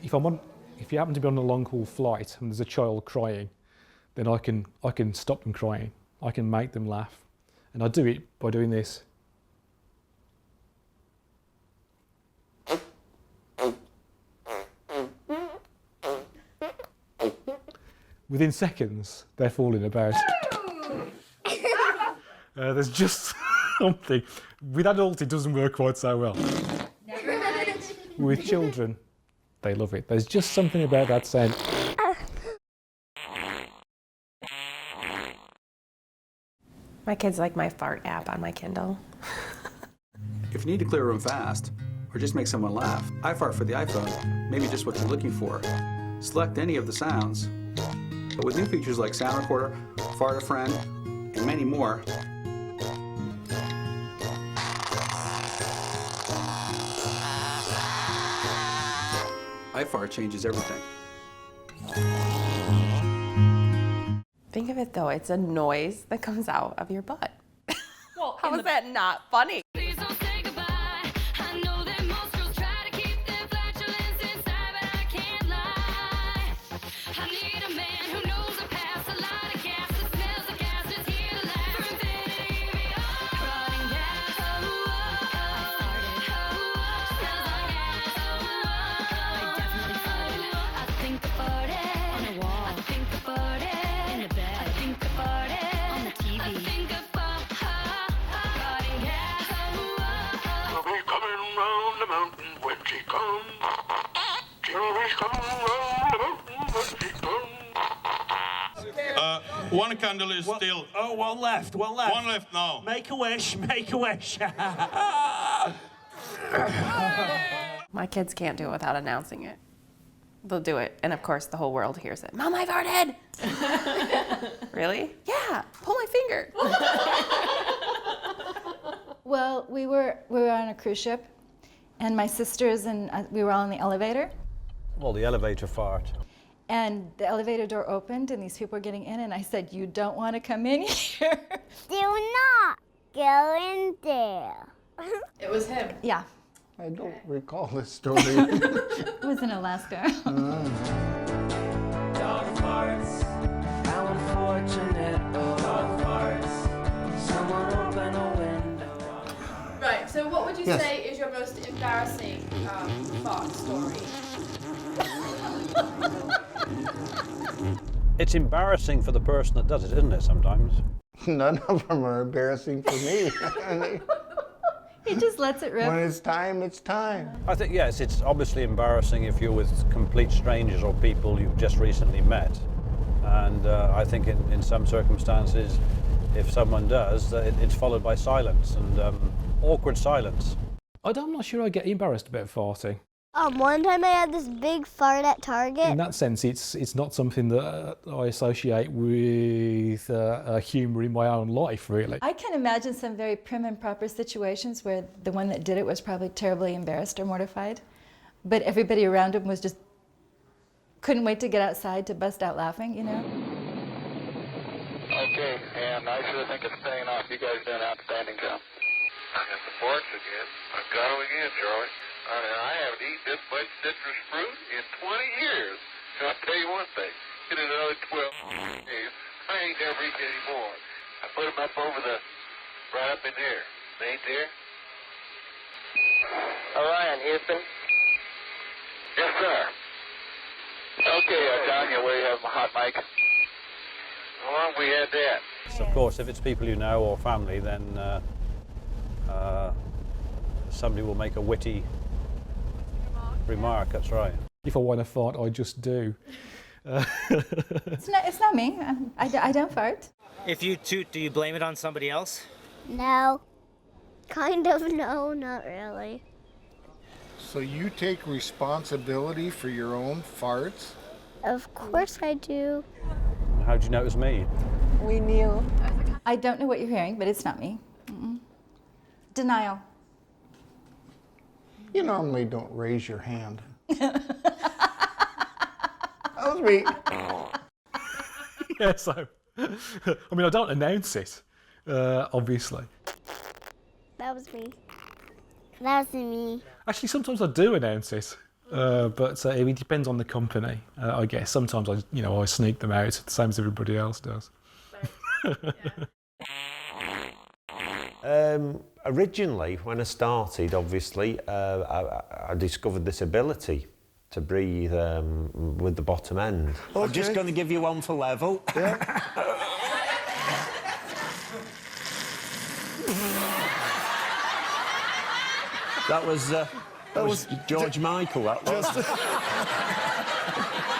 happen to be on a long-haul flight and there's a child crying, then I can stop them crying. I can make them laugh, and I do it by doing this. Within seconds, they're falling about. There's just something. With adults, it doesn't work quite so well. With children, they love it. There's just something about that sound. My kids like my fart app on my Kindle. If you need to clear a room fast, or just make someone laugh, iFart for the iPhone may be just what you're looking for. Select any of the sounds. But with new features like Sound Recorder, Fart a Friend, and many more, iFart changes everything. Think of it though, it's a noise that comes out of your butt. Well, how is that not funny? Please don't say goodbye. I know that most girls try to keep their flatulence inside, but I can't lie. I need a man who knows the past, a lot of gas, that smells the gas, is here to last for infinity beyond. Running gas, oh, farted, smells like gas, I definitely farted. I think I farted on the wall. I think I farted in the bed. I think I farted on the TV. I think I farted gas, She'll be coming round the mountain when she comes. She'll be coming round the mountain when she comes. One candle is still. Oh, one left. One left now. Make a wish. Make a wish. My kids can't do it without announcing it. They'll do it, and of course the whole world hears it. Mom, I farted! Really? Yeah, pull my finger. Well, we were on a cruise ship, and my sisters and we were all in the elevator, Well, the elevator fart. and the elevator door opened, and these people were getting in, and I said, "You don't want to come in here." Do not go in there. It was him. Yeah, I don't recall this story. it was in Alaska. Dog farts, how unfortunate. Oh, dog farts, someone open a window. Right, so what would you Yes. say is your most embarrassing fart story? It's embarrassing for the person that does it, isn't it, sometimes? None of them are embarrassing for me. He just lets it rip. When it's time, it's time. I think, yes, it's obviously embarrassing if you're with complete strangers or people you've just recently met. And I think in some circumstances, if someone does, it's followed by silence and awkward silence. I'm not sure I get embarrassed about farting. One time I had this big fart at Target. In that sense, it's not something that I associate with humour in my own life, really. I can imagine some very prim and proper situations where the one that did it was probably terribly embarrassed or mortified, but everybody around him was just couldn't wait to get outside to bust out laughing, you know? Okay, and I sure think it's paying off. You guys did an outstanding job. I got the forks again. I've got them again, Charlie. I mean, I haven't eaten this much citrus fruit in 20 years. And I'll tell you one thing. In another 12 days, I ain't never eaten any more. I put them up over right up in there. They ain't there? Orion, Houston. Yes, sir. Okay. Okay, Tanya, we have a hot mic. How long we had that? So of course, if it's people you know or family, then somebody will make a witty remark. That's right. If I want to fart, I just do. It's not me. I don't fart. If you toot, do you blame it on somebody else? No. Kind of, no, not really. So you take responsibility for your own farts? Of course I do. How do you know it was me? We knew. I don't know what you're hearing, but it's not me. Mm-mm. Denial. You normally don't raise your hand. That was me. Yeah, so, I mean, I don't announce it, obviously. That was me. That was me. Actually, sometimes I do announce it, but it depends on the company, I guess. Sometimes I sneak them out, the same as everybody else does. Originally, when I started, obviously, I discovered this ability to breathe with the bottom end. Okay. I'm just going to give you one for level. Yeah. That was George Michael, that was.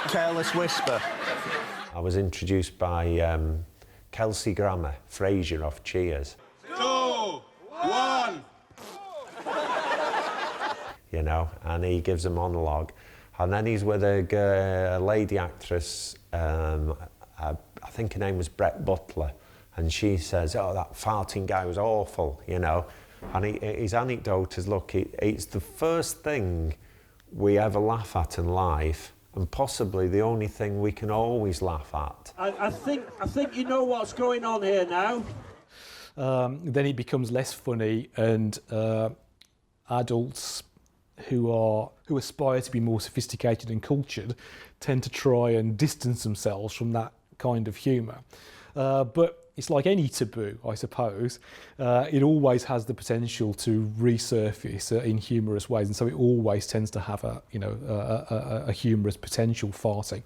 Careless whisper. I was introduced by Kelsey Grammer, Fraser of Cheers. 2, 1. You know, and he gives a monologue. And then he's with a lady actress, I think her name was Brett Butler, and she says, oh, that farting guy was awful, you know. And his anecdote is, look, it's the first thing we ever laugh at in life, and possibly the only thing we can always laugh at. I think you know what's going on here now. Then it becomes less funny, and adults who aspire to be more sophisticated and cultured tend to try and distance themselves from that kind of humour. But it's like any taboo, I suppose. It always has the potential to resurface in humorous ways, and so it always tends to have a humorous potential, farting.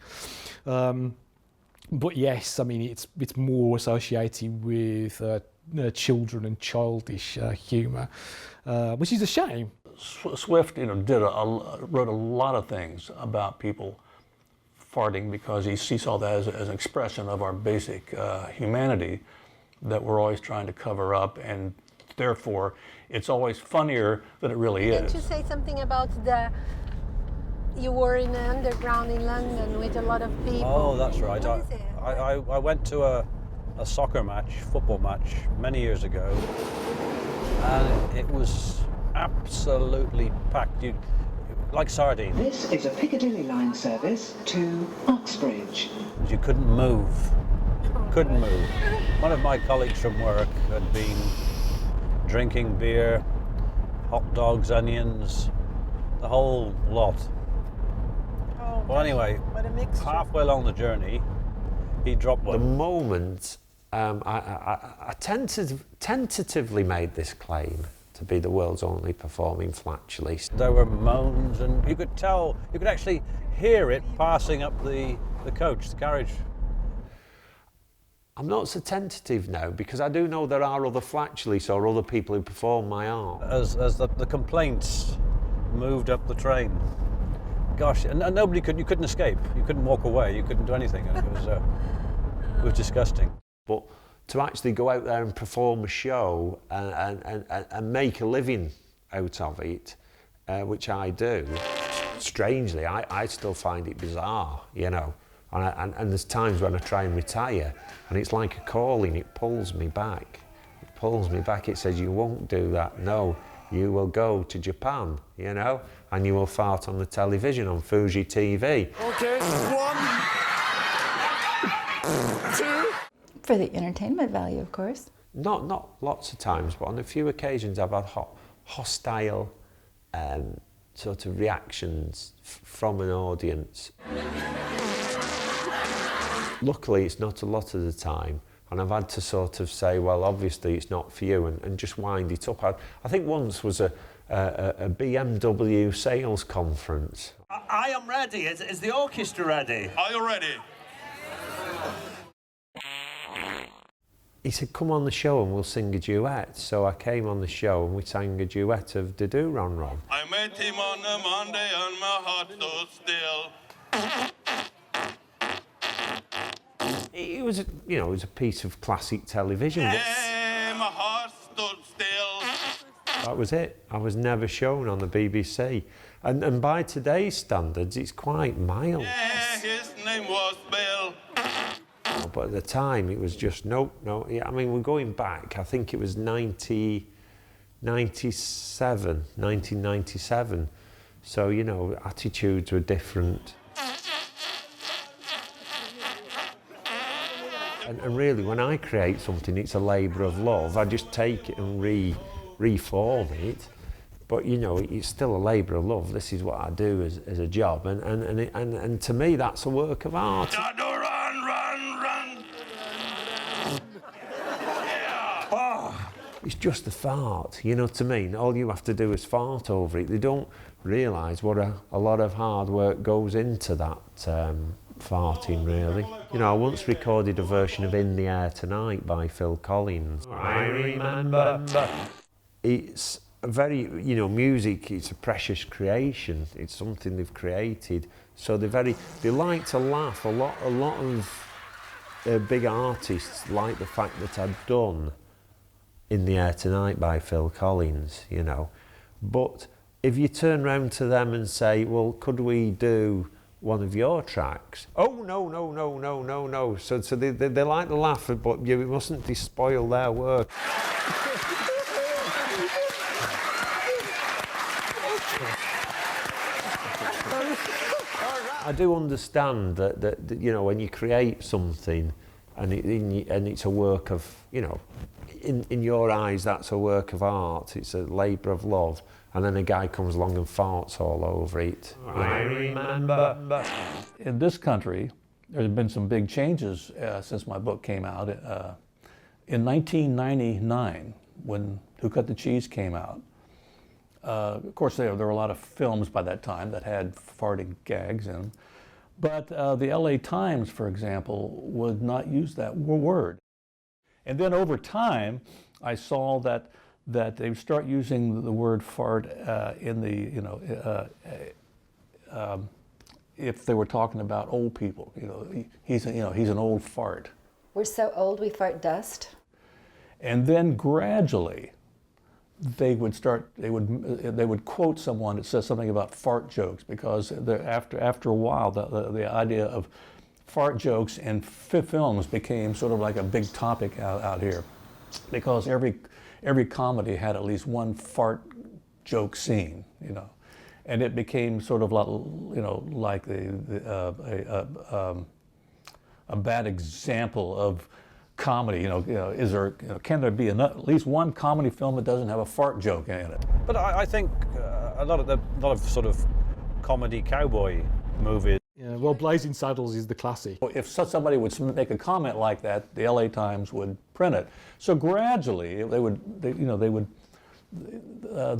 But yes, I mean it's more associated with children and childish humour, which is a shame. Swift, wrote a lot of things about people farting because he saw that as an expression of our basic humanity that we're always trying to cover up, and therefore it's always funnier than it really is. Can't you say something about you were in the underground in London with a lot of people? Oh, that's right. What is it? I went to a soccer match, football match, many years ago, and it was absolutely packed. Like sardines. This is a Piccadilly line service to Uxbridge. You couldn't move. Couldn't move. One of my colleagues from work had been drinking beer, hot dogs, onions, the whole lot. Oh, well, anyway, halfway along the journey, he dropped one. The moment I tentatively made this claim to be the world's only performing flatulist. There were moans, and you could tell, you could actually hear it passing up the coach, the carriage. I'm not so tentative now, because I do know there are other flatulists or other people who perform my art. As the complaints moved up the train, gosh, and nobody you couldn't escape, you couldn't walk away, you couldn't do anything, and it was disgusting. But to actually go out there and perform a show and make a living out of it, which I do, strangely, I still find it bizarre, you know. And there's times when I try and retire, and it's like a calling, it pulls me back. It pulls me back, it says, you won't do that, no. You will go to Japan, you know, and you will fart on the television on Fuji TV. Okay, 1, 2. For the entertainment value, of course. Not lots of times, but on a few occasions I've had hostile sort of reactions from an audience. Luckily, it's not a lot of the time, and I've had to sort of say, well, obviously it's not for you, and just wind it up. I think once was a BMW sales conference. I am ready. Is the orchestra ready? Are you ready? He said, come on the show and we'll sing a duet. So I came on the show and we sang a duet of the Do Ron Ron. I met him on a Monday and my heart stood still. It was, you know, it was a piece of classic television. Yeah, my heart stood still. That was it. I was never shown on the BBC. And by today's standards, it's quite mild. Yeah, his name was Bill. But at the time, it was just, no. Yeah, I mean, we're going back, I think it was 1997. So, you know, attitudes were different. And really, when I create something, it's a labour of love. I just take it and reform it. But, you know, it's still a labour of love. This is what I do as a job. And to me, that's a work of art. Run. It's just a fart, you know what I mean? All you have to do is fart over it. They don't realise what a lot of hard work goes into that farting, really. You know, I once recorded a version of In the Air Tonight by Phil Collins. I remember. It's a very, you know, music, it's a precious creation. It's something they've created. So they like to laugh. A lot of big artists like the fact that I'd done In the Air Tonight by Phil Collins, you know. But if you turn round to them and say, well, could we do one of your tracks? Oh, no. So they like to laugh, but you mustn't despoil their work. I do understand that you know, when you create something and it's a work of, you know, in your eyes, that's a work of art, it's a labour of love, and then a guy comes along and farts all over it. I remember. In this country, there's been some big changes since my book came out. In 1999, when Who Cut the Cheese came out, of course there were a lot of films by that time that had farting gags in them, but the LA Times, for example, would not use that word. And then over time, I saw that they would start using the word fart in the, you know, if they were talking about old people. You know, he's an old fart. We're so old we fart dust. And then gradually, they would quote someone that says something about fart jokes, because after a while, the idea of fart jokes in films became sort of like a big topic out here, because every comedy had at least one fart joke scene, you know, and it became sort of like, you know, like a bad example of comedy. You know, can there be at least one comedy film that doesn't have a fart joke in it? But I think a lot of sort of comedy cowboy movies. Yeah, well, Blazing Saddles is the classic. If somebody would make a comment like that, the LA Times would print it. So gradually, the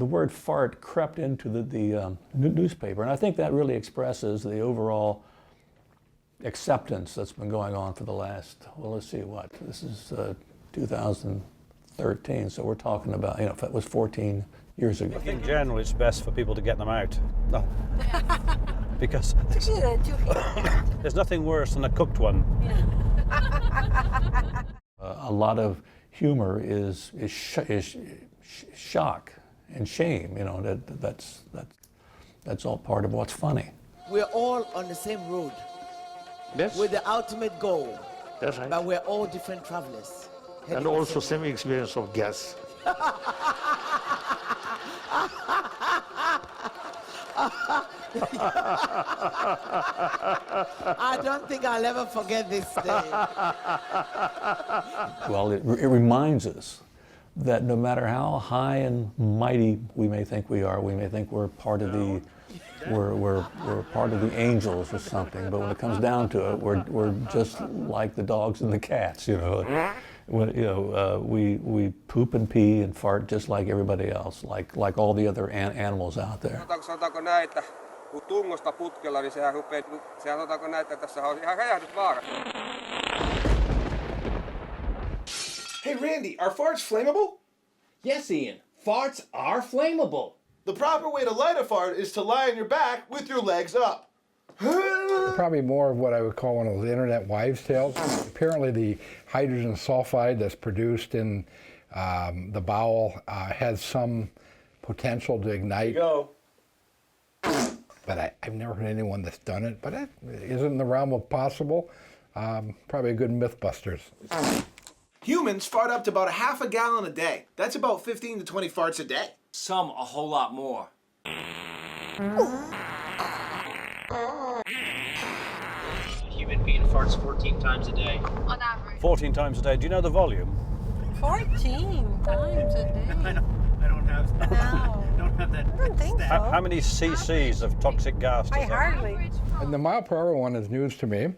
word fart crept into the newspaper, and I think that really expresses the overall acceptance that's been going on for the last, well, let's see, what, this is 2013, so we're talking about, you know, if it was 14 years ago. I think generally it's best for people to get them out. No. Because there's nothing worse than a cooked one. A lot of humor is shock and shame. You know, that's all part of what's funny. We're all on the same road. Yes. With the ultimate goal. That's right. But we're all different travelers. And also same experience of gas. I don't think I'll ever forget this day. Well, it reminds us that no matter how high and mighty we may think we are, we may think we're part of the we're part of the angels or something, but when it comes down to it, we're just like the dogs and the cats, you know. We poop and pee and fart just like everybody else, like all the other animals out there. kun tungosta putkella, niin sehän rupeaa, sehän otanko näitä, tässä on ihan räjähdysvaara. Hey Randy, are farts flammable? Yes, Ian. Farts are flammable. The proper way to light a fart is to lie on your back with your legs up. Probably more of what I would call one of those internet wives' tales. Apparently the hydrogen sulfide that's produced in the bowel has some potential to ignite. There you go. But I've never heard anyone that's done it, but it isn't in the realm of possible. Probably a good Mythbusters. Humans fart up to about 1/2 gallon a day. That's about 15 to 20 farts a day. Some a whole lot more. Human being farts 14 times a day. On average. 14 times a day. Do you know the volume? 14 times a day. I don't have that. No. Don't have that. I don't think so. How many cc's of toxic gas does I that? hardly. And the mile per hour one is news to me.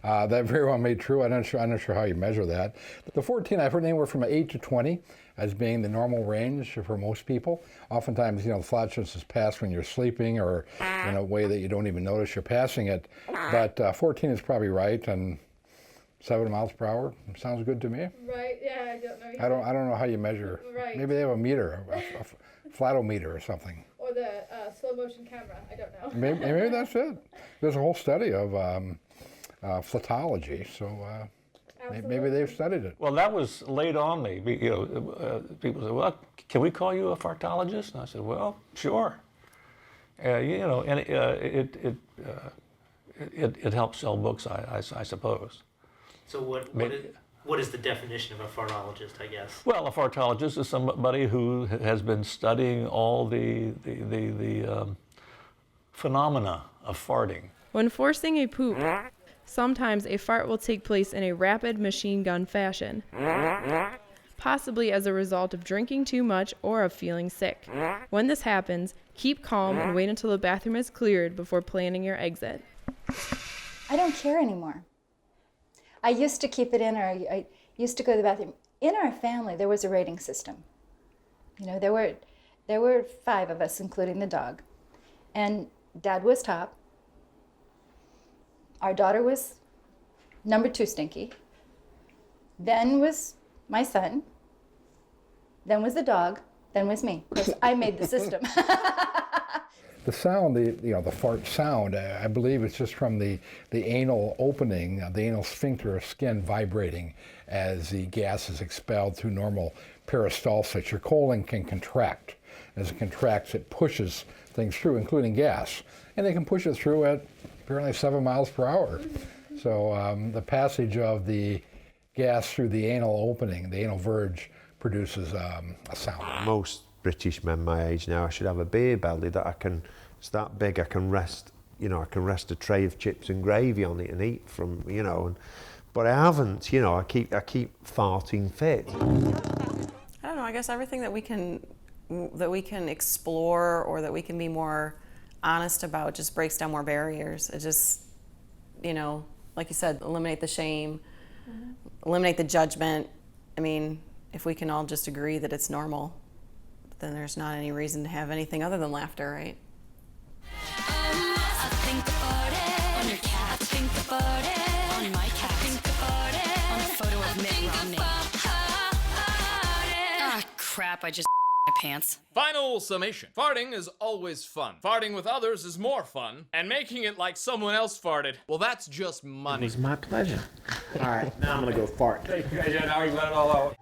That very well may be true. I'm not sure how you measure that. The 14, I've heard anywhere from 8 to 20 as being the normal range for most people. Oftentimes, the flatulence is passed when you're sleeping or in a way that you don't even notice you're passing it. But 14 is probably right, and 7 miles per hour sounds good to me. Right, yeah, I don't know. I don't know how you measure. Right. Maybe they have a meter, a flatometer or something. Or the slow motion camera, I don't know. Maybe that's it. There's a whole study of flatology, so maybe they've studied it. Well, that was laid on me. People said, "Well, can we call you a fartologist?" And I said, "Well, sure." And it helps sell books, I suppose. So what is the definition of a fartologist, I guess? Well, a fartologist is somebody who has been studying all the phenomena of farting. When forcing a poop, sometimes a fart will take place in a rapid machine gun fashion, possibly as a result of drinking too much or of feeling sick. When this happens, keep calm and wait until the bathroom is cleared before planning your exit. I don't care anymore. I used to keep it in, or I used to go to the bathroom. In our family, there was a rating system. There were 5 of us, including the dog. And Dad was top. Our daughter was number 2 stinky. Then was my son. Then was the dog. Then was me. Of course, I made the system. The sound, the fart sound, I believe it's just from the anal opening, the anal sphincter or skin vibrating as the gas is expelled through normal peristalsis. Your colon can contract. As it contracts, it pushes things through, including gas. And they can push it through at apparently 7 miles per hour. So the passage of the gas through the anal opening, the anal verge, produces a sound. Most British men my age now, I should have a beer belly that it's that big, I can rest a tray of chips and gravy on it and eat from, but I haven't, I keep farting fit. I don't know, I guess everything that we can explore or that we can be more honest about just breaks down more barriers. It just, like you said, eliminate the shame, eliminate the judgment. I mean, if we can all just agree that it's normal, then there's not any reason to have anything other than laughter, right? I think about it on your cat. I think about it on my cat. I think about it on a photo of Mitt Romney. Ah, crap! I just my pants. Final summation. Farting is always fun. Farting with others is more fun. And making it like someone else farted, well, that's just money. It was my pleasure. All right, now I'm gonna go fart. Hey, you guys, now you let it all out.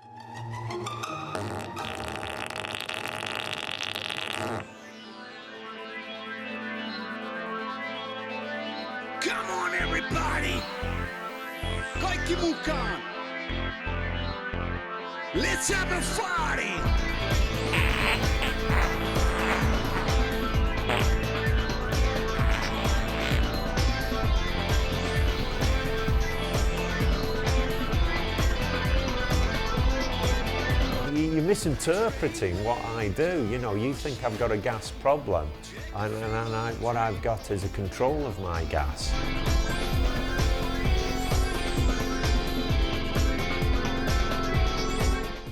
Come on, everybody! Kaikki mukaan! Let's have a party! You're misinterpreting what I do. You think I've got a gas problem, and what I've got is a control of my gas.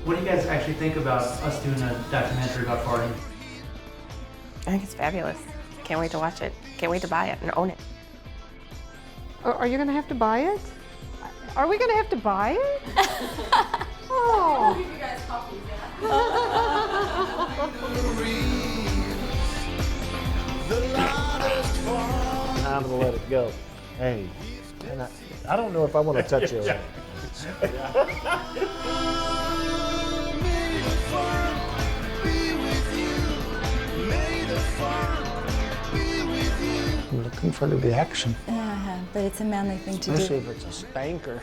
What do you guys actually think about us doing a documentary about farting? I think it's fabulous. Can't wait to watch it. Can't wait to buy it and own it. Are you going to have to buy it? Are we going to have to buy it? Oh. Give you guys coffee, I'm gonna let it go. Hey, and I don't know if I want to touch you. I'm looking for the action. But it's a manly thing to do. Especially if it's a spanker.